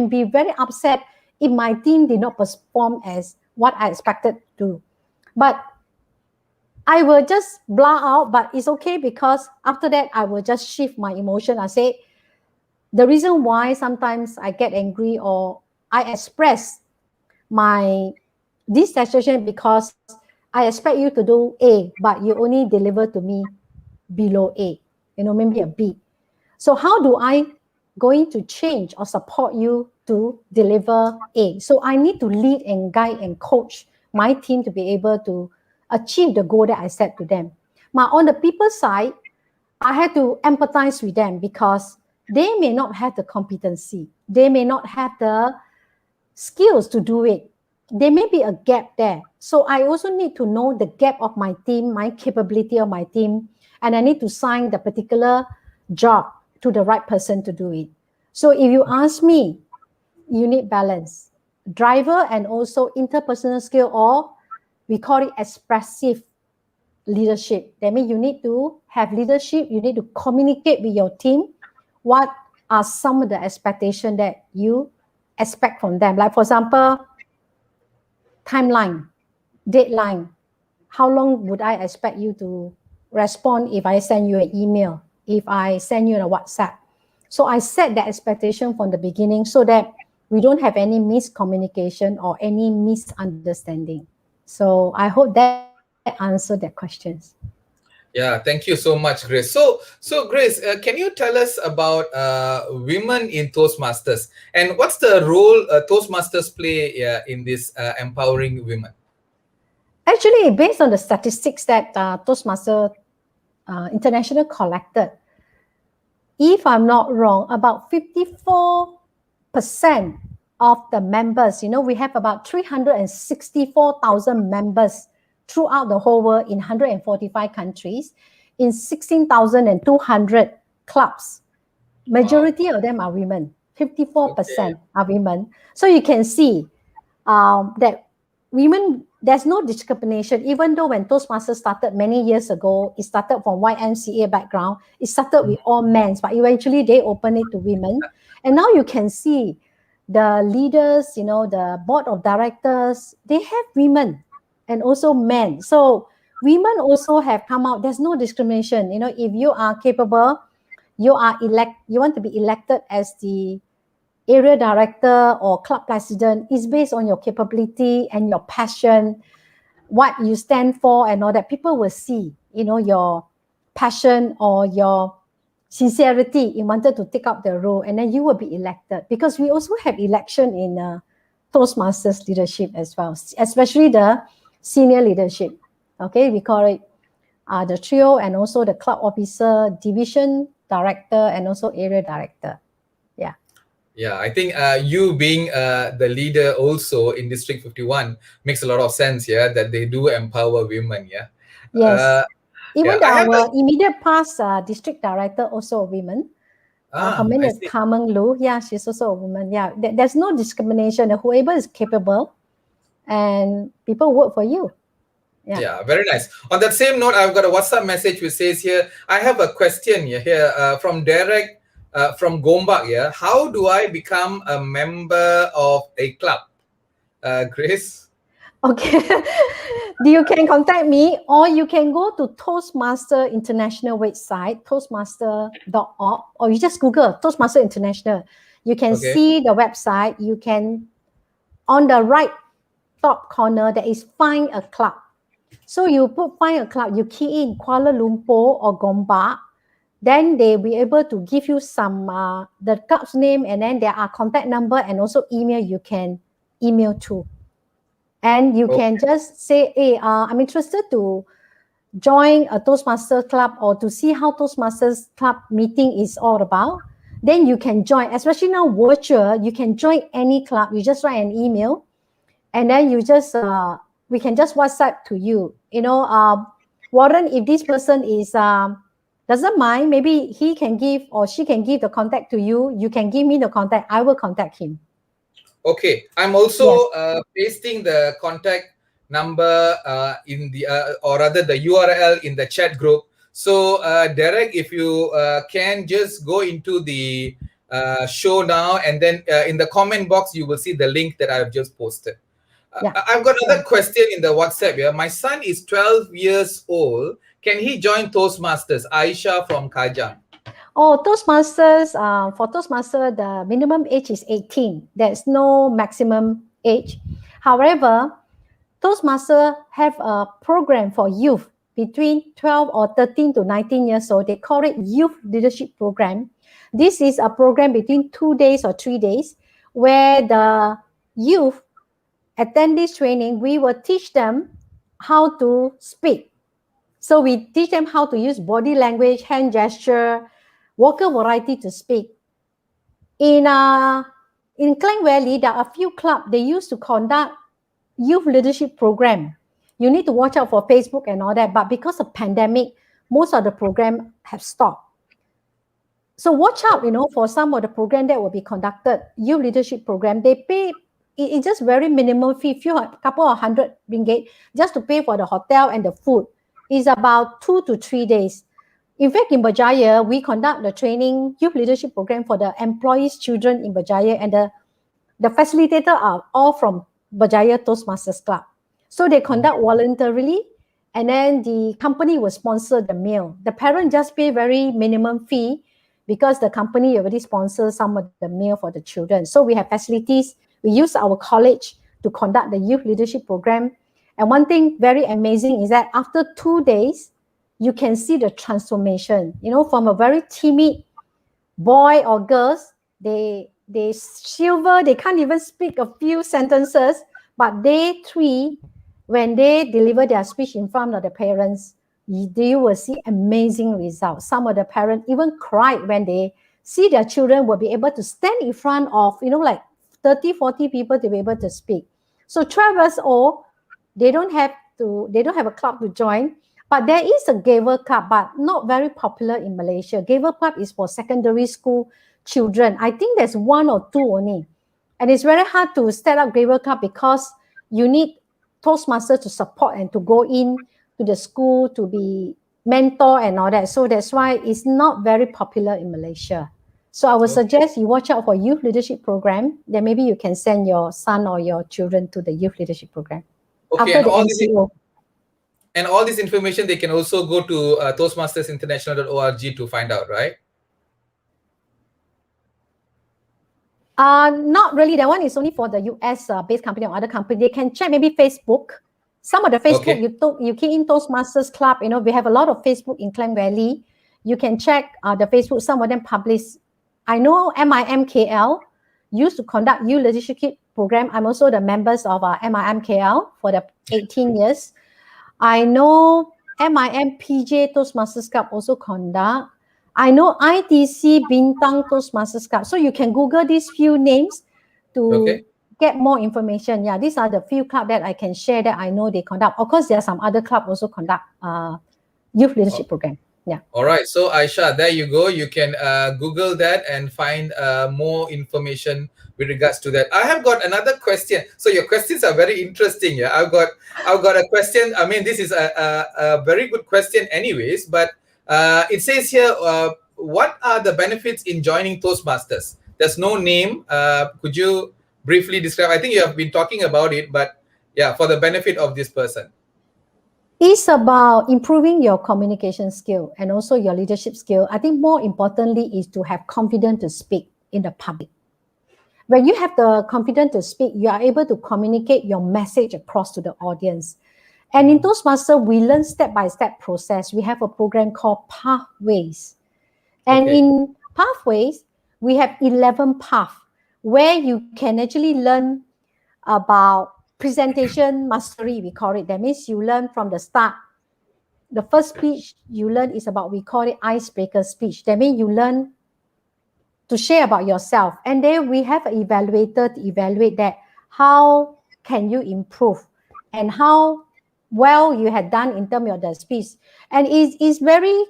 be very upset if my team did not perform as what I expected to. But I will just blur out, but it's okay because after that I will just shift my emotion. I say the reason why sometimes I get angry or I express my dissatisfaction because I expect you to do A, but you only deliver to me below A, maybe a B. So how do I going to change or support you to deliver A? So I need to lead and guide and coach my team to be able to achieve the goal that I set to them. Now, on the people side, I had to empathize with them because they may not have the competency. They may not have the skills to do it. There may be a gap there. So I also need to know the gap of my team, my capability of my team, and I need to assign the particular job to the right person to do it. So if you ask me, you need balance. Driver and also interpersonal skill, or we call it expressive leadership. That means you need to have leadership, you need to communicate with your team what are some of the expectations that you expect from them. Like for example, timeline, deadline. How long would I expect you to respond if I send you an email, if I send you a WhatsApp? So I set that expectation from the beginning so that we don't have any miscommunication or any misunderstanding. So I hope that answered that questions. Yeah, thank you so much, Grace. So Grace, can you tell us about women in Toastmasters and what's the role Toastmasters play in this empowering women? Actually, based on the statistics that Toastmaster International collected, if I'm not wrong, about 54% of the members, we have about 364,000 members throughout the whole world in 145 countries, in 16,200 clubs. Majority of them are women. 54% are women. So you can see that women, there's no discrimination, even though when Toastmasters started many years ago, it started from YMCA background. It started with all men, but eventually they opened it to women. And now you can see the leaders, the board of directors, they have women and also men. So women also have come out. There's no discrimination. If you are capable, you want to be elected as the area director or club president, is based on your capability and your passion, what you stand for and all that. People will see, your passion or your sincerity. You wanted to take up the role and then you will be elected, because we also have election in Toastmasters leadership as well, especially the senior leadership. Okay, we call it the trio, and also the club officer, division director, and also area director. Yeah. Yeah, I think you being the leader also in District 51 makes a lot of sense. Yeah, that they do empower women. Yeah, Yes. uh, Even yeah. I have our immediate past district director also a woman. Her name I is see. Carmen Lu. Yeah, she's also a woman. Yeah, there's no discrimination. Whoever is capable, and people work for you. Yeah. Yeah, very nice. On that same note, I've got a WhatsApp message which says here, I have a question here from Derek from Gombak. Yeah, how do I become a member of a club? Grace? Okay. You can contact me, or you can go to Toastmaster International website, toastmaster.org, or you just Google Toastmaster International. You can Okay. see the website. You can, on the right top corner, there is find a club. So you put find a club, you key in Kuala Lumpur or Gombak, then they will be able to give you some the club's name, and then there are contact number and also email you can email to. And you can Okay. just say, hey, I'm interested to join a Toastmaster club or to see how Toastmasters club meeting is all about. Then you can join, especially now virtual, you can join any club. You just write an email, and then you just, we can just WhatsApp to you. Warren, if this person is, doesn't mind, maybe he can give or she can give the contact to you. You can give me the contact. I will contact him. Okay. I'm also Yes. pasting the contact number in the, or rather the URL in the chat group. So, Derek, if you can just go into the show now, and then in the comment box, you will see the link that I've just posted. Yeah. I've got another Sure. question in the WhatsApp here. My son is 12 years old. Can he join Toastmasters? Aisha from Kajang. Oh, Toastmasters, for Toastmaster, the minimum age is 18. There's no maximum age. However, Toastmaster have a program for youth between 12 or 13 to 19 years old. They call it Youth Leadership Program. This is a program between 2 days or 3 days where the youth attend this training. We will teach them how to speak. So we teach them how to use body language, hand gesture, vocal variety to speak. In Klang Valley, there are a few clubs they used to conduct youth leadership program. You need to watch out for Facebook and all that, but because of pandemic, most of the program have stopped. So watch out, for some of the program that will be conducted, youth leadership program. They pay, it's just very minimal fee, couple of hundred ringgit, just to pay for the hotel and the food. It's about 2 to 3 days. In fact, in Berjaya, we conduct the training youth leadership program for the employees' children in Berjaya, and the facilitator are all from Berjaya Toastmasters Club. So they conduct voluntarily, and then the company will sponsor the meal. The parent just pay very minimum fee because the company already sponsors some of the meal for the children. So we have facilities. We use our college to conduct the youth leadership program. And one thing very amazing is that after 2 days, you can see the transformation, from a very timid boy or girls, they silver, they can't even speak a few sentences, but day 3, when they deliver their speech in front of the parents, they will see amazing results. Some of the parents even cried when they see their children will be able to stand in front of, like 30, 40 people to be able to speak. So 12 years old, they don't have a club to join, but there is a Gavel Club, but not very popular in Malaysia. Gavel Club is for secondary school children. I think there's 1 or 2 only. And it's very hard to set up Gavel Club because you need Toastmasters to support and to go in to the school to be mentor and all that. So that's why it's not very popular in Malaysia. So I would suggest you watch out for youth leadership program. Then maybe you can send your son or your children to the youth leadership program Okay, after the MCO. and all this information they can also go to toastmastersinternational.org to find out, right? Not really. That one is only for the US based company or other company. They can check maybe Facebook. Some of the Facebook, Okay. you key in Toastmasters Club. We have a lot of Facebook in Klang Valley. You can check the Facebook. Some of them publish. I know MIMKL used to conduct youth leadership program. I'm also the members of MIMKL for the 18 years. I know MIMPJ Toastmasters Club also conduct. I know ITC Bintang Toastmasters Club. So you can Google these few names to get more information. Yeah, these are the few clubs that I can share that I know they conduct. Of course, there are some other clubs also conduct youth leadership program. Yeah. All right. So Aisha, there you go. You can Google that and find more information with regards to that. I have got another question. So your questions are very interesting. Yeah, I've got a question. I mean, this is a very good question, anyways. But it says here, what are the benefits in joining Toastmasters? There's no name. Could you briefly describe? I think you have been talking about it, but yeah, for the benefit of this person. It's about improving your communication skill and also your leadership skill. I think more importantly is to have confidence to speak in the public. When you have the confidence to speak, you are able to communicate your message across to the audience. And in Toastmasters, we learn step-by-step process. We have a program called Pathways. And in Pathways, we have 11 paths where you can actually learn about presentation mastery, we call it. That means you learn from the start. The first speech you learn is about, we call it icebreaker speech. That means you learn to share about yourself. And then we have an evaluator to evaluate that. How can you improve? And how well you had done in terms of the speech. And it's very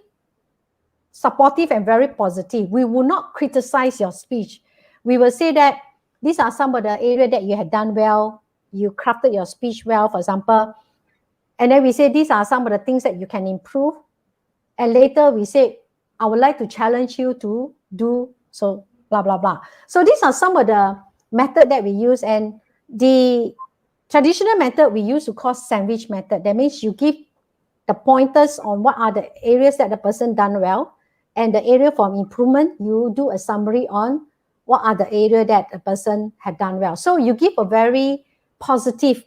supportive and very positive. We will not criticize your speech. We will say that these are some of the areas that you had done well. You crafted your speech well, for example. And then we say these are some of the things that you can improve. And later we say, I would like to challenge you to do so, blah, blah, blah. So these are some of the method that we use. And the traditional method we use to call sandwich method. That means you give the pointers on what are the areas that the person done well. And the area for improvement, you do a summary on what are the areas that a person had done well. So you give a very positive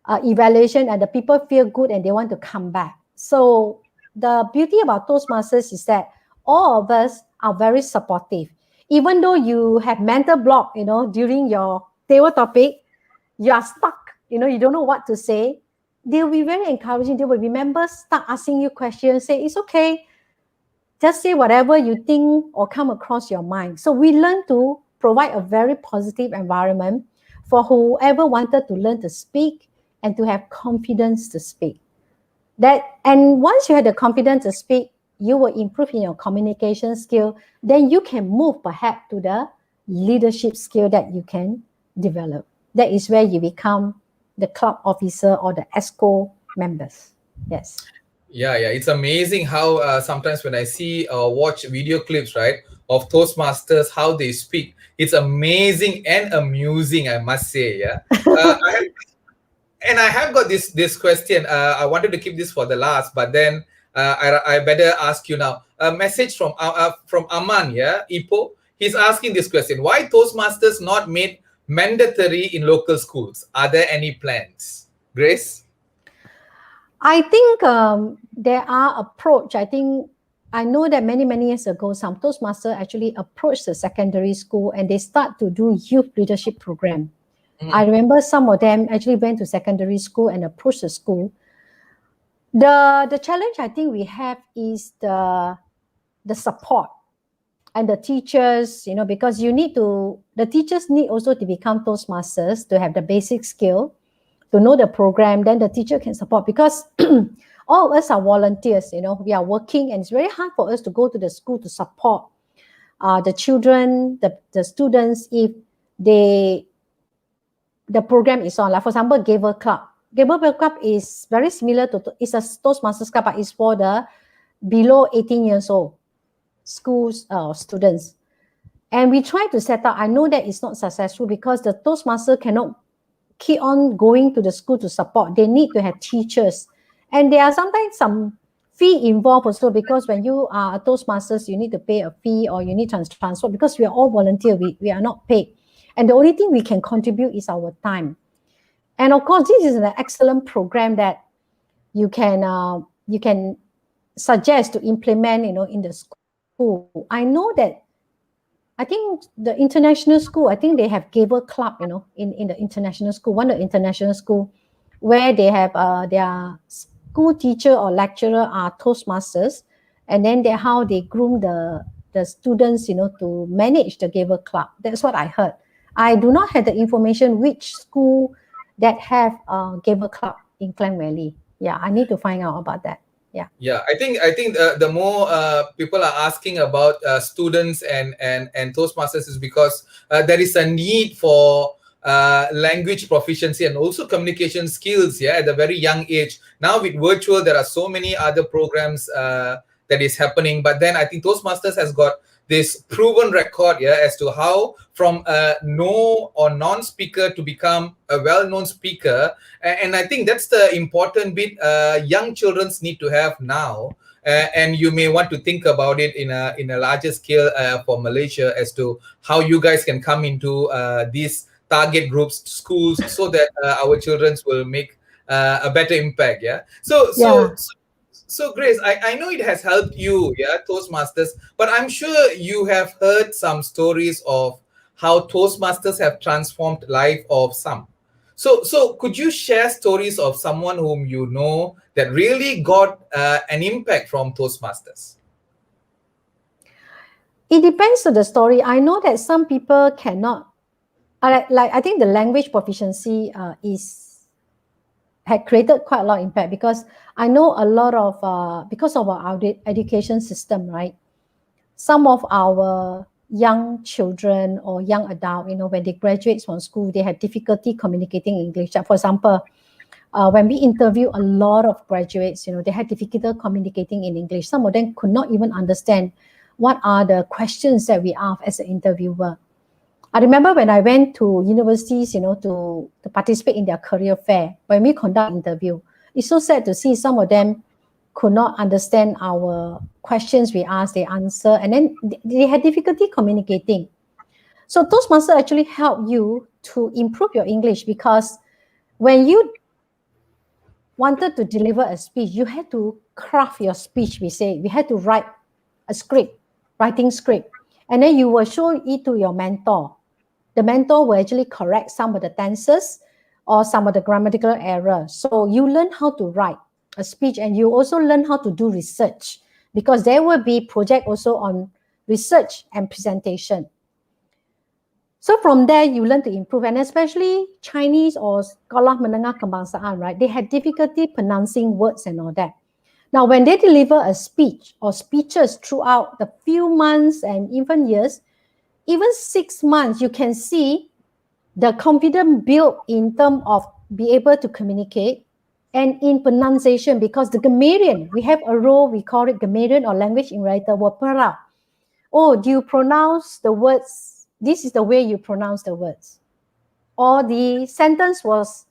evaluation and the people feel good and they want to come back. So the beauty about Toastmasters is that all of us are very supportive. Even though you have mental block, during your table topic, you are stuck, you don't know what to say. They'll be very encouraging. They will remember, start asking you questions, say, it's okay. Just say whatever you think or come across your mind. So we learn to provide a very positive environment for whoever wanted to learn to speak and to have confidence to speak. And once you have the confidence to speak, you will improve in your communication skill. Then you can move perhaps to the leadership skill that you can develop. That is where you become the club officer or the ESCO members. Yes. Yeah, it's amazing how sometimes when I see or watch video clips, right, of Toastmasters, how they speak, it's amazing and amusing, I must say. Yeah. I have got this question. I wanted to keep this for the last, but then I better ask you now. A message from Aman, yeah, Ipo. He's asking this question: why Toastmasters not made mandatory in local schools? Are there any plans, Grace? I think there are approach. I know that many years ago, some Toastmasters actually approached the secondary school and they start to do youth leadership program. I remember some of them actually went to secondary school and approached the school. The challenge I think we have is the support and the teachers, because the teachers need also to become Toastmasters to have the basic skill, to know the program, then the teacher can support, because all of us are volunteers, we are working and it's very hard for us to go to the school to support the children, the students, if the program is on. Like for example, Gavel Club. Gavel Club is very similar it's a Toastmasters Club, but it's for the below 18 years old schools students. And we try to set up, I know that it's not successful because the Toastmaster cannot keep on going to the school to support. They need to have teachers. And there are sometimes some fee involved also, because when you are a Toastmasters, you need to pay a fee or you need to transfer, because we are all volunteer, we are not paid. And the only thing we can contribute is our time. And of course, this is an excellent program that you can suggest to implement, in the school. I know that, I think the international school, I think they have Gavel Club, in the international school, one of the international school, where they have their school teacher or lecturer are Toastmasters, and then how they groom the students, to manage the Gavel Club. That's what I heard. I do not have the information which school that have a Gavel Club in Klang Valley. Yeah, I need to find out about that. Yeah. Yeah, I think the more people are asking about students and Toastmasters is because there is a need for language proficiency and also communication skills. Yeah, at a very young age. Now with virtual, there are so many other programs that is happening. But then I think Toastmasters has got this proven record, yeah, as to how from a no or non-speaker to become a well-known speaker. And I think that's the important bit young children need to have now. And you may want to think about it in a larger scale for Malaysia as to how you guys can come into these target groups, schools, so that our children will make a better impact. Yeah. Yeah. So Grace, I know it has helped you, yeah, Toastmasters, but I'm sure you have heard some stories of how Toastmasters have transformed life of some. So could you share stories of someone whom you know that really got an impact from Toastmasters? It depends on the story. I know that some people cannot. I think the language proficiency had created quite a lot of impact, because I know a lot of because of our education system, right? Some of our young children or young adult, when they graduate from school, they have difficulty communicating English. For example, when we interview a lot of graduates, they had difficulty communicating in English. Some of them could not even understand what are the questions that we ask as an interviewer. I remember when I went to universities, to participate in their career fair, when we conduct interview, it's so sad to see some of them could not understand our questions we asked, they answer, and then they had difficulty communicating. So Toastmasters actually help you to improve your English, because when you wanted to deliver a speech, you had to craft your speech, we had to write a writing script, and then you will show it to your mentor. The mentor will actually correct some of the tenses or some of the grammatical errors. So you learn how to write a speech, and you also learn how to do research, because there will be project also on research and presentation. So from there, you learn to improve, and especially Chinese or sekolah menengah kebangsaan, right? They had difficulty pronouncing words and all that. Now, when they deliver a speech or speeches throughout the few months and even years, even 6 months, you can see the confidence built in terms of be able to communicate and in pronunciation, because the grammarian, we have a role, we call it grammarian or language writer, will point out, oh, do you pronounce the words? This is the way you pronounce the words. Or the sentence was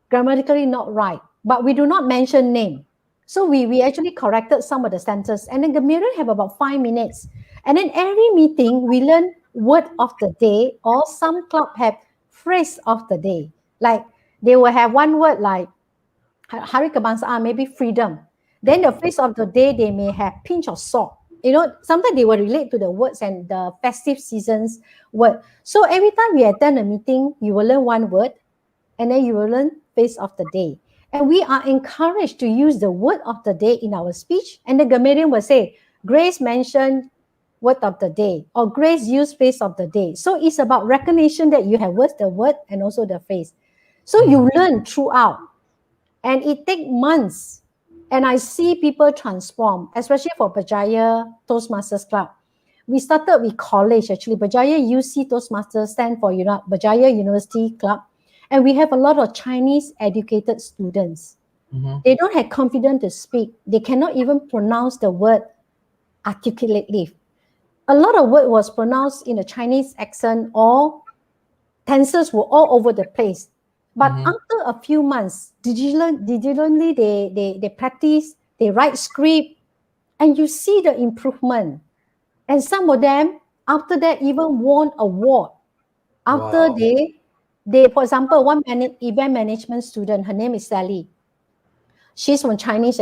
grammatically not right, but we do not mention name. So we actually corrected some of the sentences, and then grammarian have about 5 minutes. And then every meeting, we learn word of the day, or some club have phrase of the day. Like they will have one word like hari kebangsaan, maybe freedom. Then the phrase of the day, they may have pinch of salt. Sometimes they will relate to the words and the festive seasons word. So every time we attend a meeting, you will learn one word, and then you will learn phrase of the day. And we are encouraged to use the word of the day in our speech. And the grammarian will say, Grace mentioned word of the day, or Grace used phrase of the day. So it's about recognition that you have the word and also the phrase. So you learn throughout, and it takes months. And I see people transform, especially for Berjaya Toastmasters Club. We started with college, actually. Berjaya UC Toastmasters stand for Berjaya University Club. And we have a lot of Chinese educated students. Mm-hmm. They don't have confidence to speak. They cannot even pronounce the word articulately. A lot of word was pronounced in a Chinese accent, or tenses were all over the place. But after a few months, digitally they practice, they write script, and you see the improvement. And some of them, after that, even won award. After they, for example, one event management student, her name is Sally. She's from Chinese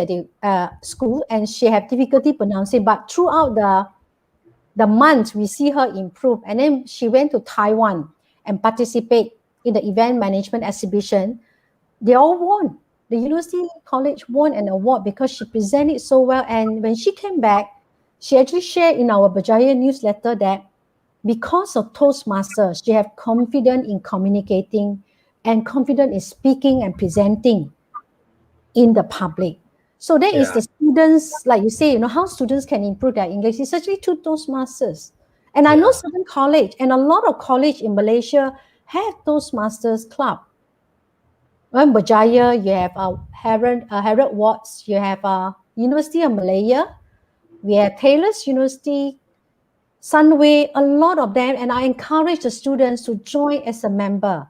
school, and she had difficulty pronouncing. But throughout the months, we see her improve. And then she went to Taiwan and participate in the event management exhibition. They all won. the university college won an award because she presented so well. And when she came back, she actually shared in our Berjaya newsletter that because of Toastmasters, she have confidence in communicating and confident in speaking and presenting in the public. So that is Yeah, the students, like you say, how students can improve their English. It's actually through Toastmasters. And I know yeah, certain college and a lot of college in Malaysia have Toastmasters club. In Berjaya, you have Harriet Watts, you have University of Malaya, we have Taylor's University, Sunway, a lot of them, and I encourage the students to join as a member.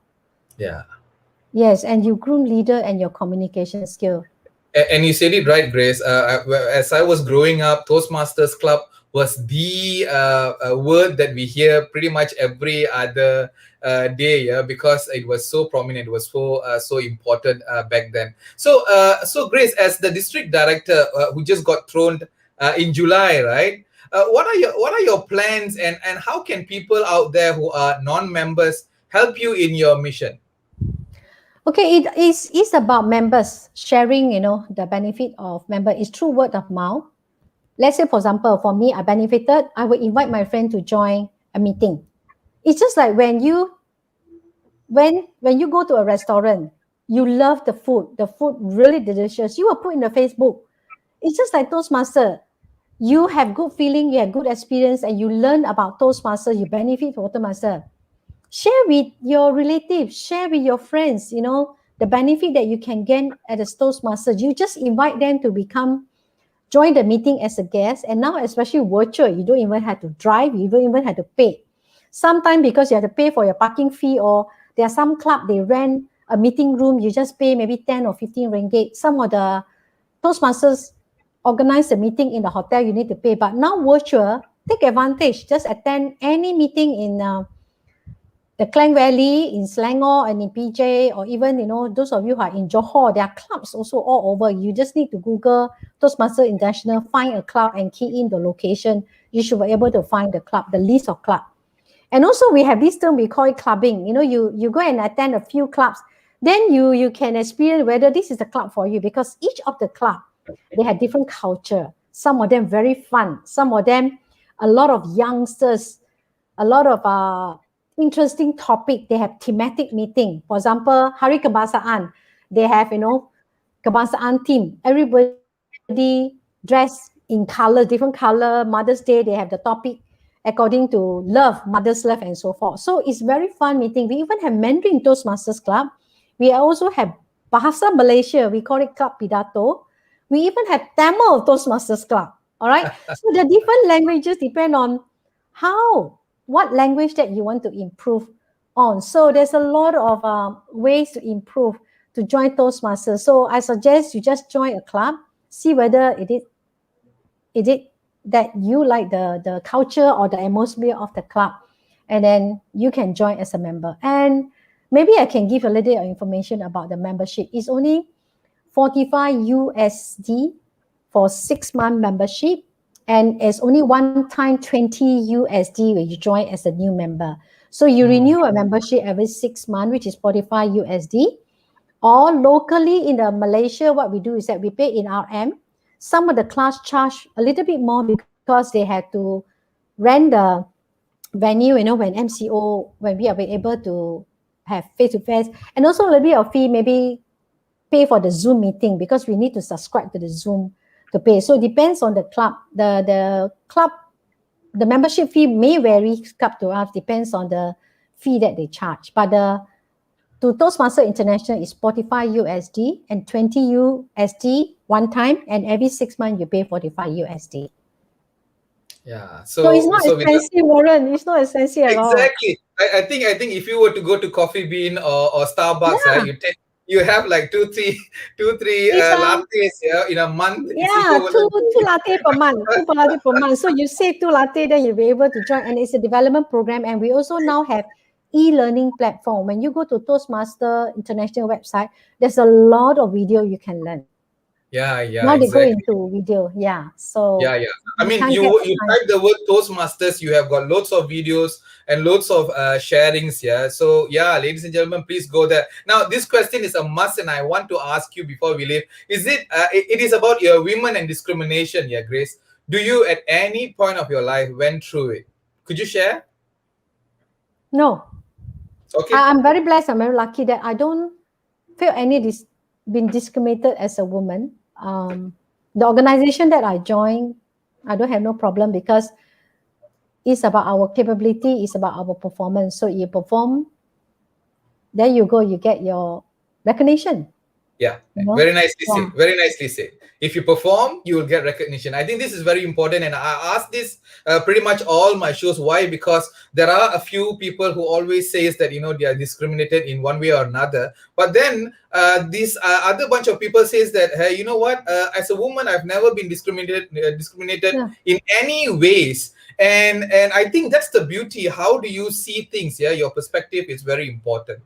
yeah. Yes, and you groom leader and your communication skill. And you said it right, Grace. As I was growing up, Toastmasters Club was the word that we hear pretty much every other day, yeah, because it was so prominent, it was so important back then. So Grace, as the district director who just got thrown in July, right? What are your plans, and how can people out there who are non-members help you in your mission? Okay, it is about members sharing, the benefit of member is through word of mouth. Let's say, for example, for me, I benefited, I will invite my friend to join a meeting. It's just like when you go to a restaurant, you love the food really delicious. You will put in the Facebook. It's just like Toastmaster. You have good feeling, you have good experience, and you learn about Toastmaster, you benefit from Toastmaster. Share with your relatives, share with your friends, the benefit that you can gain at the Toastmaster. You just invite them to join the meeting as a guest. And now, especially virtual, you don't even have to drive, you don't even have to pay. Sometimes because you have to pay for your parking fee, or there are some club, they rent a meeting room, you just pay maybe 10 or 15 ringgit. Some of the Toastmasters organize a meeting in the hotel, you need to pay. But now virtual, take advantage, just attend any meeting in the Klang Valley, in Selangor, and in PJ, or even, those of you who are in Johor, there are clubs also all over. You just need to Google Toastmaster International, find a club and key in the location. You should be able to find the club, the list of club. And also we have this term, we call it clubbing. You go and attend a few clubs, then you can experience whether this is the club for you, because each of the club, they have different culture. Some of them very fun, some of them a lot of youngsters, a lot of interesting topic. They have thematic meeting. For example, Hari Kebangsaan, they have Kebangsaan team. Everybody dressed in color, different color. Mother's Day, they have the topic according to love, mother's love, and so forth. So it's very fun meeting. We even have Mandarin Toastmasters Club. We also have Bahasa Malaysia. We call it Club Pidato. We even have Tamil Toastmasters Club. All right. So the different languages depend on what language that you want to improve on. So there's a lot of ways to improve to join Toastmasters. So I suggest you just join a club, see whether it that you like the culture or the atmosphere of the club, and then you can join as a member. And maybe I can give a little bit of information about the membership. It's only 45 USD for 6-month membership, and it's only one time 20 USD when you join as a new member. So you renew a membership every 6 months, which is 45 USD. Or locally in the Malaysia, what we do is that we pay in RM. Some of the class charge a little bit more because they had to rent the venue, when MCO, when we are able to have face-to-face. And also a little bit of fee, maybe pay for the Zoom meeting, because we need to subscribe to the Zoom to pay. So it depends on the club. The club, the membership fee may vary club to us, depends on the fee that they charge. But to Toastmaster International is 45 USD and 20 USD one time, and every 6 months you pay 45 USD. Yeah. So it's So not so with the, expensive, Warren. It's not expensive at all. exactly. I think if you were to go to Coffee Bean or Starbucks, right, Yeah, you have like two three it's lattes, yeah, in a month. It's yeah, two equivalent two to latte per month, two latte per month. So you save two latte, then you'll be able to join. And it's a development program. And we also now have e-learning platform. When you go to Toastmaster International website, there's a lot of video you can learn. Yeah, Now they go exactly. into video. Yeah. So Yeah. I you mean, can't you get the you time. type the word Toastmasters, you have got loads of videos and loads of sharings. Yeah. So yeah, ladies and gentlemen, please go there. Now, this question is a must, and I want to ask you before we leave: Is it? It is about your women and discrimination. Yeah, Grace. Do you at any point of your life went through it? Could you share? No, Okay. I'm very blessed. I'm very lucky that I don't feel any been discriminated as a woman. The organization that I joined, I don't have no problem because it's about our capability, it's about our performance. So you perform, there you go, you get your recognition. Yeah, You know, very nicely yeah, said. Very nicely said. If you perform, you will get recognition. I think this is very important, and I ask this pretty much all my shows. Why? Because there are a few people who always says that they are discriminated in one way or another. But then this other bunch of people says that, hey, you know what? As a woman, I've never been discriminated yeah, in any ways. And I think that's the beauty. How do you see things? Yeah, your perspective is very important.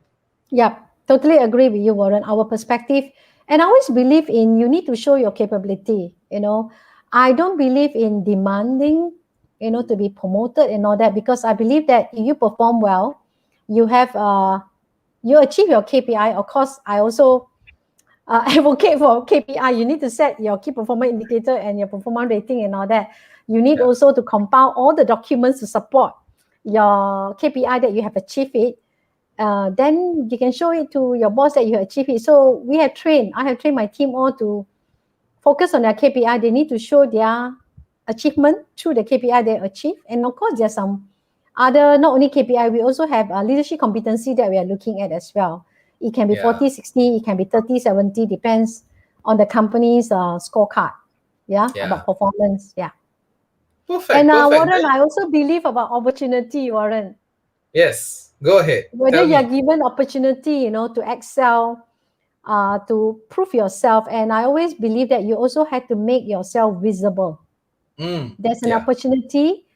yeah. Totally agree with you, Warren. Our perspective, and I always believe in you need to show your capability. I don't believe in demanding, to be promoted and all that because I believe that if you perform well, you have you achieve your KPI. Of course, I also advocate for KPI. You need to set your key performance indicator and your performance rating and all that. You need Yeah, also to compile all the documents to support your KPI that you have achieved it. Then you can show it to your boss that you have achieved it. So I have trained my team all to focus on their KPI. They need to show their achievement through the KPI they achieve. And of course, there's some other, not only KPI, we also have a leadership competency that we are looking at as well. It can be yeah, 40/60, it can be 30/70, depends on the company's scorecard. Yeah, yeah. about performance. Yeah. Perfect, And perfect. Warren, I also believe about opportunity, Warren. Yes, go ahead. Whether Tell you are me. given opportunity, to excel, to prove yourself. And I always believe that you also have to make yourself visible. There's an Yeah, opportunity.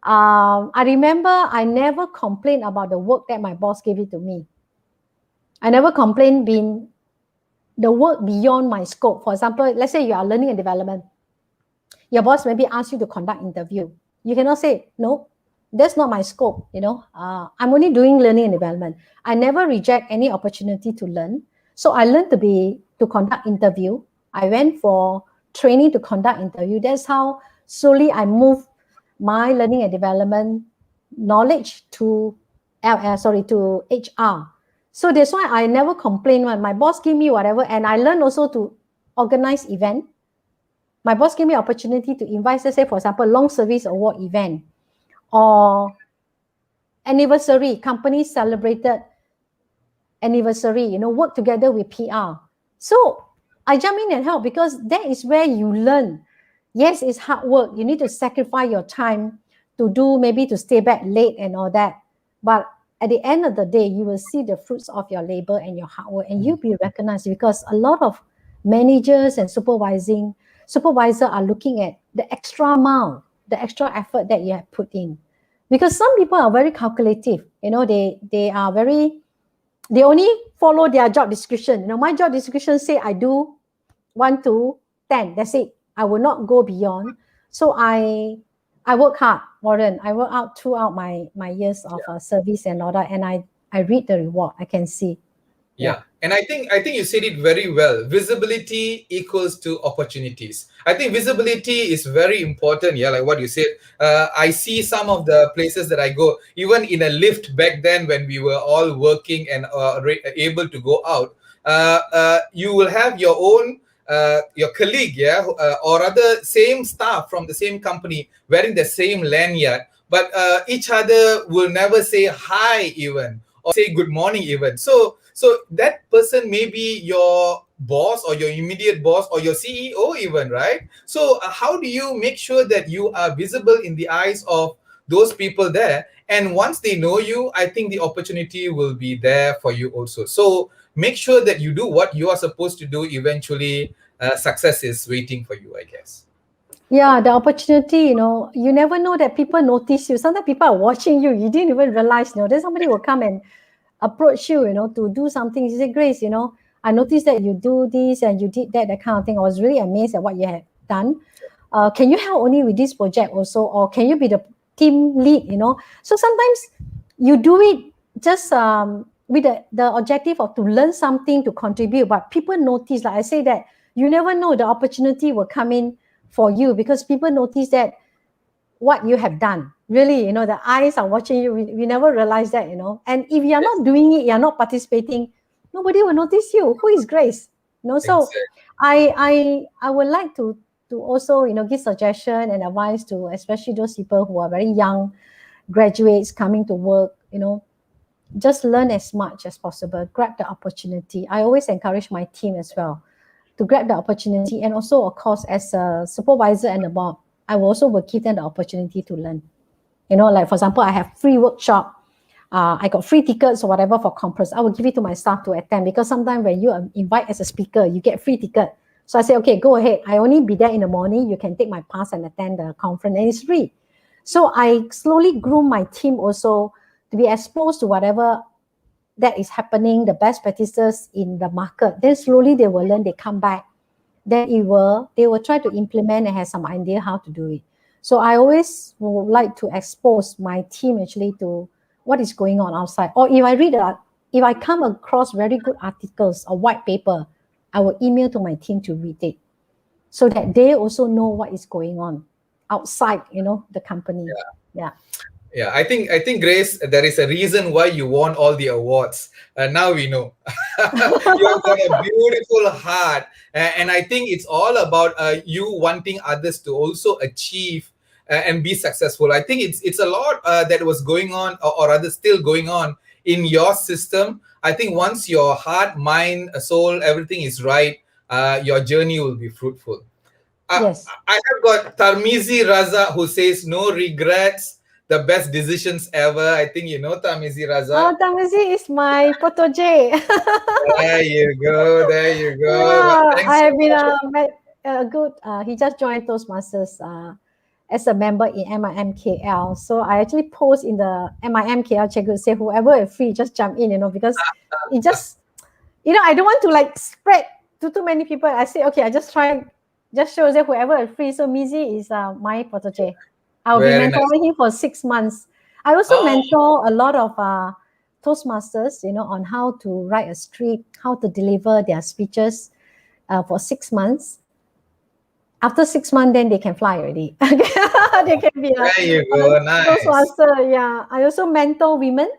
I remember I never complained about the work that my boss gave it to me. I never complained being the work beyond my scope. For example, let's say you are learning and development. Your boss maybe asks you to conduct interview. You cannot say, no, that's not my scope. I'm only doing learning and development. I never reject any opportunity to learn. So I learned to conduct interview. I went for training to conduct interview. That's how slowly I moved my learning and development knowledge to to HR. So that's why I never complain when my boss give me whatever, and I learned also to organize event. My boss gave me opportunity to invite, let's say, for example, long service award event or anniversary, company celebrated anniversary, work together with PR. So I jump in and help because that is where you learn. Yes, it's hard work. You need to sacrifice your time to do, maybe to stay back late and all that. But at the end of the day, you will see the fruits of your labor and your hard work, and you'll be recognized because a lot of managers and supervisor are looking at the extra mile, the extra effort that you have put in. Because some people are very calculative, they are very, they only follow their job description. My job description say I do 1 to 10. That's it. I will not go beyond. So I work hard, Warren. I work out throughout my years of service and all that, and I read the reward. I can see. Yeah. yeah. And I think you said it very well. Visibility equals to opportunities. I think visibility is very important. Yeah, like what you said. I see some of the places that I go, even in a lift back then when we were all working and able to go out. You will have your own your colleague, yeah, or other same staff from the same company wearing the same lanyard, but each other will never say hi even or say good morning even. So that person may be your boss or your immediate boss or your CEO even, right? So how do you make sure that you are visible in the eyes of those people there? And once they know you, I think the opportunity will be there for you also. So make sure that you do what you are supposed to do. Eventually success is waiting for you, I guess. Yeah, the opportunity, you never know that people notice you. Sometimes people are watching you. You didn't even realize, then somebody will come and approach you, to do something. You say, Grace, I noticed that you do this and you did that, that kind of thing. I was really amazed at what you had done. Can you help only with this project also, or can you be the team lead? So sometimes you do it just with the objective of to learn something, to contribute, but people notice. Like I say, that you never know, the opportunity will come in for you, because people notice that what you have done. Really, the eyes are watching you. We never realize that. And if you're Yes, not doing it, you're not participating, nobody will notice you. Who is Grace? So exactly. I would like to also give suggestion and advice to especially those people who are very young graduates coming to work. Just learn as much as possible, grab the opportunity. I always encourage my team as well to grab the opportunity, and also, of course, as a supervisor and above, I will give them the opportunity to learn. Like for example, I have free workshop, I got free tickets or whatever for conference. I will give it to my staff to attend, because sometimes when you invite as a speaker, you get free ticket. So I say, okay, go ahead. I only be there in the morning. You can take my pass and attend the conference, and it's free. So I slowly groom my team also to be exposed to whatever that is happening, the best practices in the market. Then slowly they will learn, they come back. Then they will try to implement and have some idea how to do it. So I always would like to expose my team actually to what is going on outside. Or if I come across very good articles or white paper, I will email to my team to read it, so that they also know what is going on outside, the company. Yeah. Yeah, I think Grace, there is a reason why you won all the awards. Now we know. You've got a beautiful heart, and I think it's all about you wanting others to also achieve and be successful. I think it's a lot that was going on, or rather still going on in your system. I think once your heart, mind, soul, everything is right, your journey will be fruitful. I, Yes. I have got Tarmizi Raza who says no regrets, the best decisions ever. I think you know Tarmizi Raza. Tangzi is my protege. There you go. There you go. Well, Yeah, I thanks so have been much. a good. He just joined Toastmasters as a member in MIMKL. So I actually post in the MIMKL chat group, say whoever is free, just jump in. Because it just, I don't want to like spread to too many people. I say okay, I just try, just shows that whoever is free. So Mizi is my protege. I'll be Very nice. mentoring him for 6 months. I also Oh, mentor a lot of Toastmasters, on how to write a script, how to deliver their speeches for 6 months. After 6 months, then they can fly already. They can be there you a go. Nice. Toastmaster. Yeah. I also mentor women.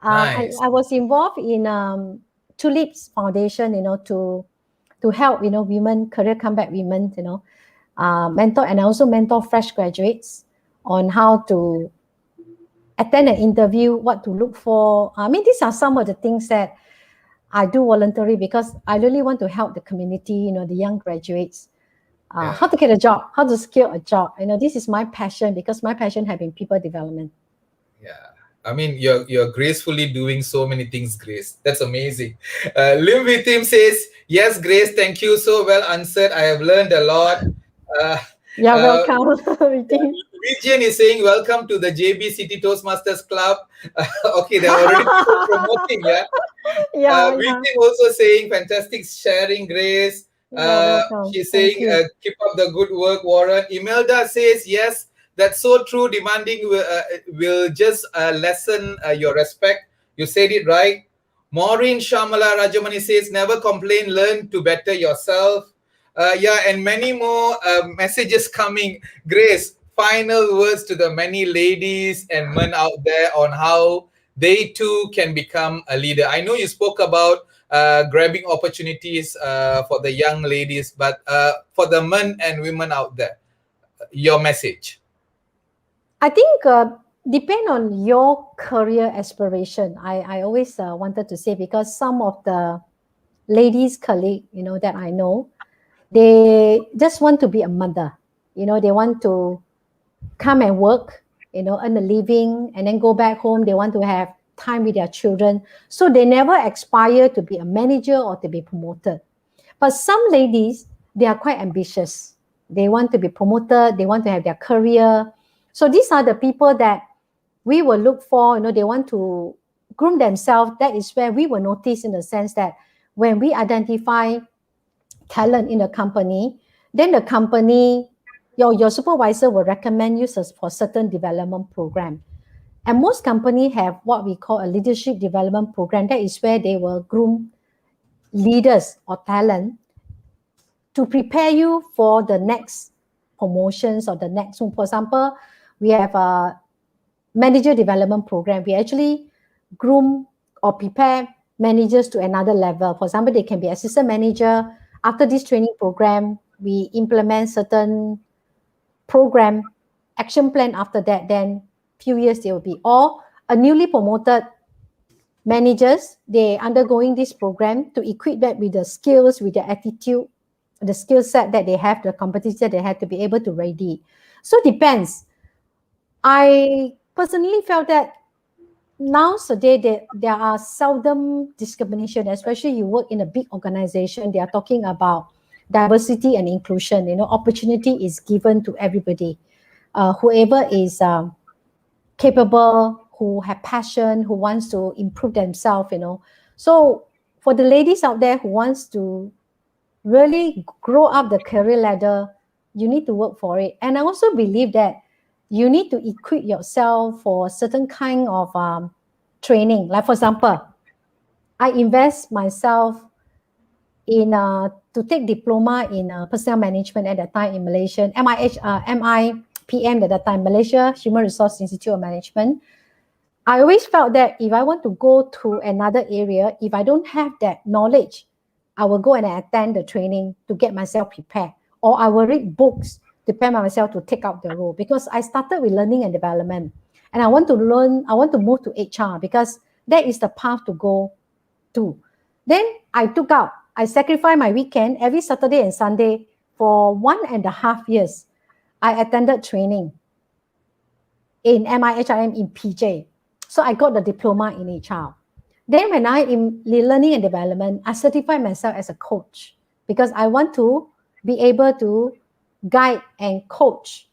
Nice. I was involved in Tulips Foundation, to help, women, career comeback women, mentor, and I also mentor fresh graduates on how to attend an interview, what to look for. I mean, these are some of the things that I do voluntary, because I really want to help the community, the young graduates, how Yeah. to get a job, how to secure a job. This is my passion, because my passion has been people development. Yeah. I mean, you're gracefully doing so many things, Grace. That's amazing. Lim with him says, yes, Grace, thank you. So well answered. I have learned a lot. Uh, Yeah, uh, welcome. Waiting. Region is saying, welcome to the JB City Toastmasters Club. Okay, there are already people promoting, yeah. Yeah, yeah, Region also saying, fantastic sharing, Grace. yeah, welcome. She's Thank saying, you. keep up the good work, Warren. Imelda says, yes, that's so true. Demanding will just lessen your respect. You said it right. Maureen Shamala Rajamani says, never complain, learn to better yourself. Yeah, and many more messages coming. Grace, final words to the many ladies and men out there on how they too can become a leader. I know you spoke about grabbing opportunities for the young ladies, but for the men and women out there, your message. I think depend on your career aspiration. I always wanted to say, because some of the ladies colleague, that I know, they just want to be a mother. They want to come and work, earn a living, and then go back home. They want to have time with their children. So they never aspire to be a manager or to be promoted. But some ladies, they are quite ambitious. They want to be promoted. They want to have their career. So these are the people that we will look for. They want to groom themselves. That is where we will notice, in the sense that when we identify talent in a company, then the company, your supervisor will recommend you for certain development program. And most companies have what we call a leadership development program. That is where they will groom leaders or talent to prepare you for the next promotions or the next one. For example, we have a manager development program. We actually groom or prepare managers to another level. For example, they can be assistant manager. After this training program, we implement certain program, action plan after that, then few years they will be. Or a newly promoted managers, they undergoing this program to equip them with the skills, with the attitude, the skill set that they have, the competency that they have to be able to ready. So it depends. I personally felt that nowadays there are seldom discrimination, especially you work in a big organization. They are talking about diversity and inclusion. Opportunity is given to everybody. Whoever is capable, who have passion, who wants to improve themselves. So for the ladies out there who wants to really grow up the career ladder, you need to work for it. And I also believe that you need to equip yourself for certain kind of training. Like for example, I invest myself in to take diploma in personnel management at that time in Malaysia, MIPM at that time, Malaysia Human Resource Institute of Management. I always felt that if I want to go to another area, if I don't have that knowledge, I will go and attend the training to get myself prepared, or I will read books to prepare myself to take up the role, because I started with learning and development, and I want to move to HR because that is the path to go to. Then I sacrificed my weekend every Saturday and Sunday for 1.5 years. I attended training in MIHRM in PJ. So I got the diploma in HR. Then when I in learning and development, I certified myself as a coach because I want to be able to guide and coach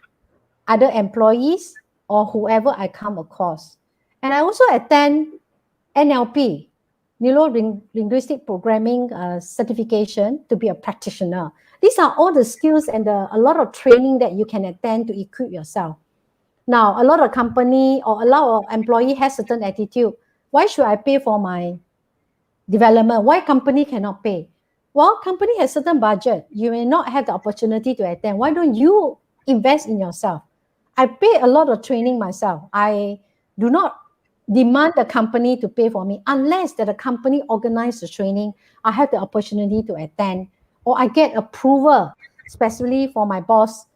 other employees or whoever I come across. And I also attend NLP, Neuro-Linguistic Programming certification to be a practitioner. These are all the skills and a lot of training that you can attend to equip yourself. Now, a lot of company or a lot of employee has certain attitude. Why should I pay for my development? Why company cannot pay? Well, company has certain budget. You may not have the opportunity to attend. Why don't you invest in yourself? I pay a lot of training myself. I do not demand the company to pay for me unless that the company organize the training. I have the opportunity to attend, or I get approval, especially for my boss,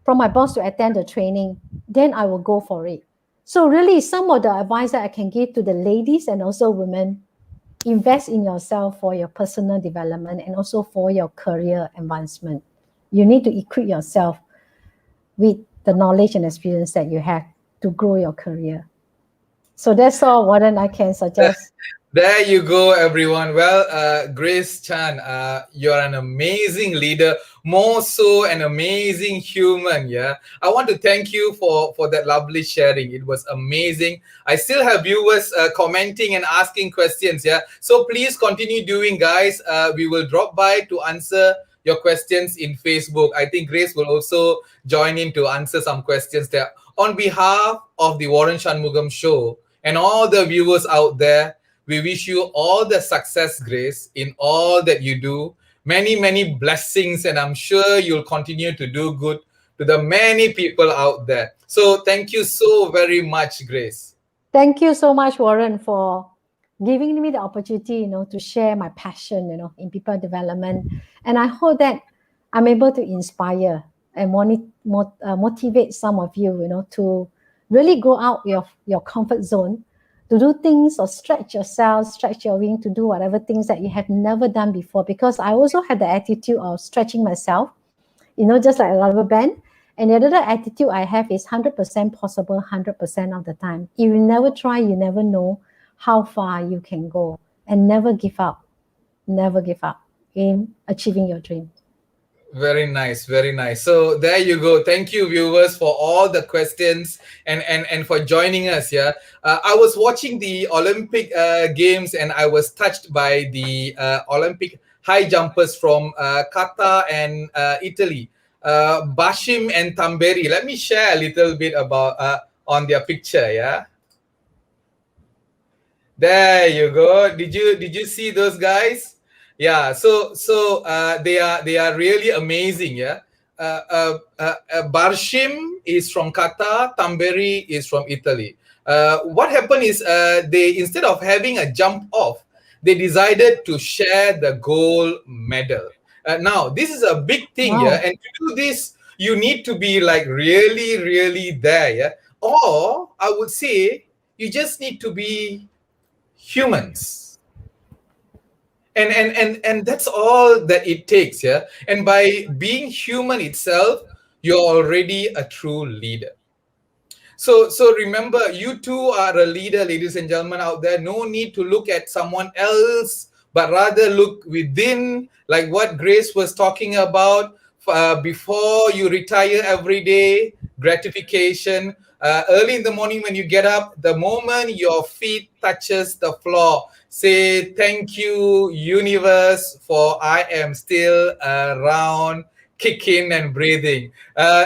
from my boss to attend the training. Then I will go for it. So really, some of the advice that I can give to the ladies and also women: invest in yourself for your personal development and also for your career advancement. You need to equip yourself with the knowledge and experience that you have to grow your career. So that's all, Waran, I can suggest. There you go, everyone. Well, Grace Chan, you are an amazing leader, more so an amazing human. Yeah, I want to thank you for that lovely sharing. It was amazing. I still have viewers commenting and asking questions. Yeah, so please continue doing, guys. We will drop by to answer your questions in Facebook. I think Grace will also join in to answer some questions there. On behalf of the Waran Shanmugam show and all the viewers out there, we wish you all the success, Grace, in all that you do. Many, many blessings, and I'm sure you'll continue to do good to the many people out there. So thank you so very much, Grace. Thank you so much, Waran, for giving me the opportunity, to share my passion, in people development. And I hope that I'm able to inspire and motivate some of you, to really go out your comfort zone, to do things or stretch yourself, stretch your wing, to do whatever things that you have never done before. Because I also had the attitude of stretching myself, just like a rubber band. And the other attitude I have is 100% possible, 100% of the time. If you never try, you never know how far you can go. And never give up in achieving your dream. Very nice, very nice. So there you go. Thank you, viewers, for all the questions and for joining us here. I was watching the Olympic games and I was touched by the Olympic high jumpers from Qatar and Italy, Bashim and Tamberi. Let me share a little bit about on their picture. Yeah, there you go. Did you see those guys? Yeah. So they are really amazing. Yeah. Barshim is from Qatar. Tamberi is from Italy. What happened is they, instead of having a jump off, they decided to share the gold medal. Now this is a big thing. Yeah. Wow. And to do this, you need to be like really, really there. Yeah. Or I would say you just need to be humans, and that's all that it takes. Yeah, and by being human itself, you're already a true leader. So remember, you too are a leader, ladies and gentlemen out there. No need to look at someone else, but rather look within, like what Grace was talking about. Before you retire every day, gratification. Early in the morning when you get up, the moment your feet touches the floor, say thank you, universe, for I am still around, kicking and breathing.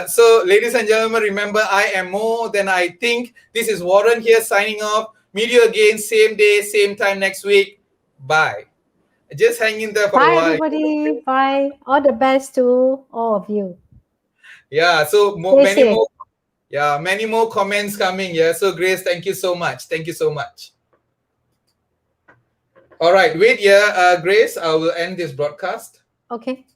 So, ladies and gentlemen, remember, I am more than I think. This is Waran here signing off. Meet you again, same day, same time next week. Bye. Just hang in there for a Bye, while. everybody. Bye. All the best to all of you. Yeah, so Stay many safe. more. Yeah, many more comments coming. Yeah, so Grace, thank you so much. Thank you so much. All right, wait. Yeah, Grace, I will end this broadcast. Okay.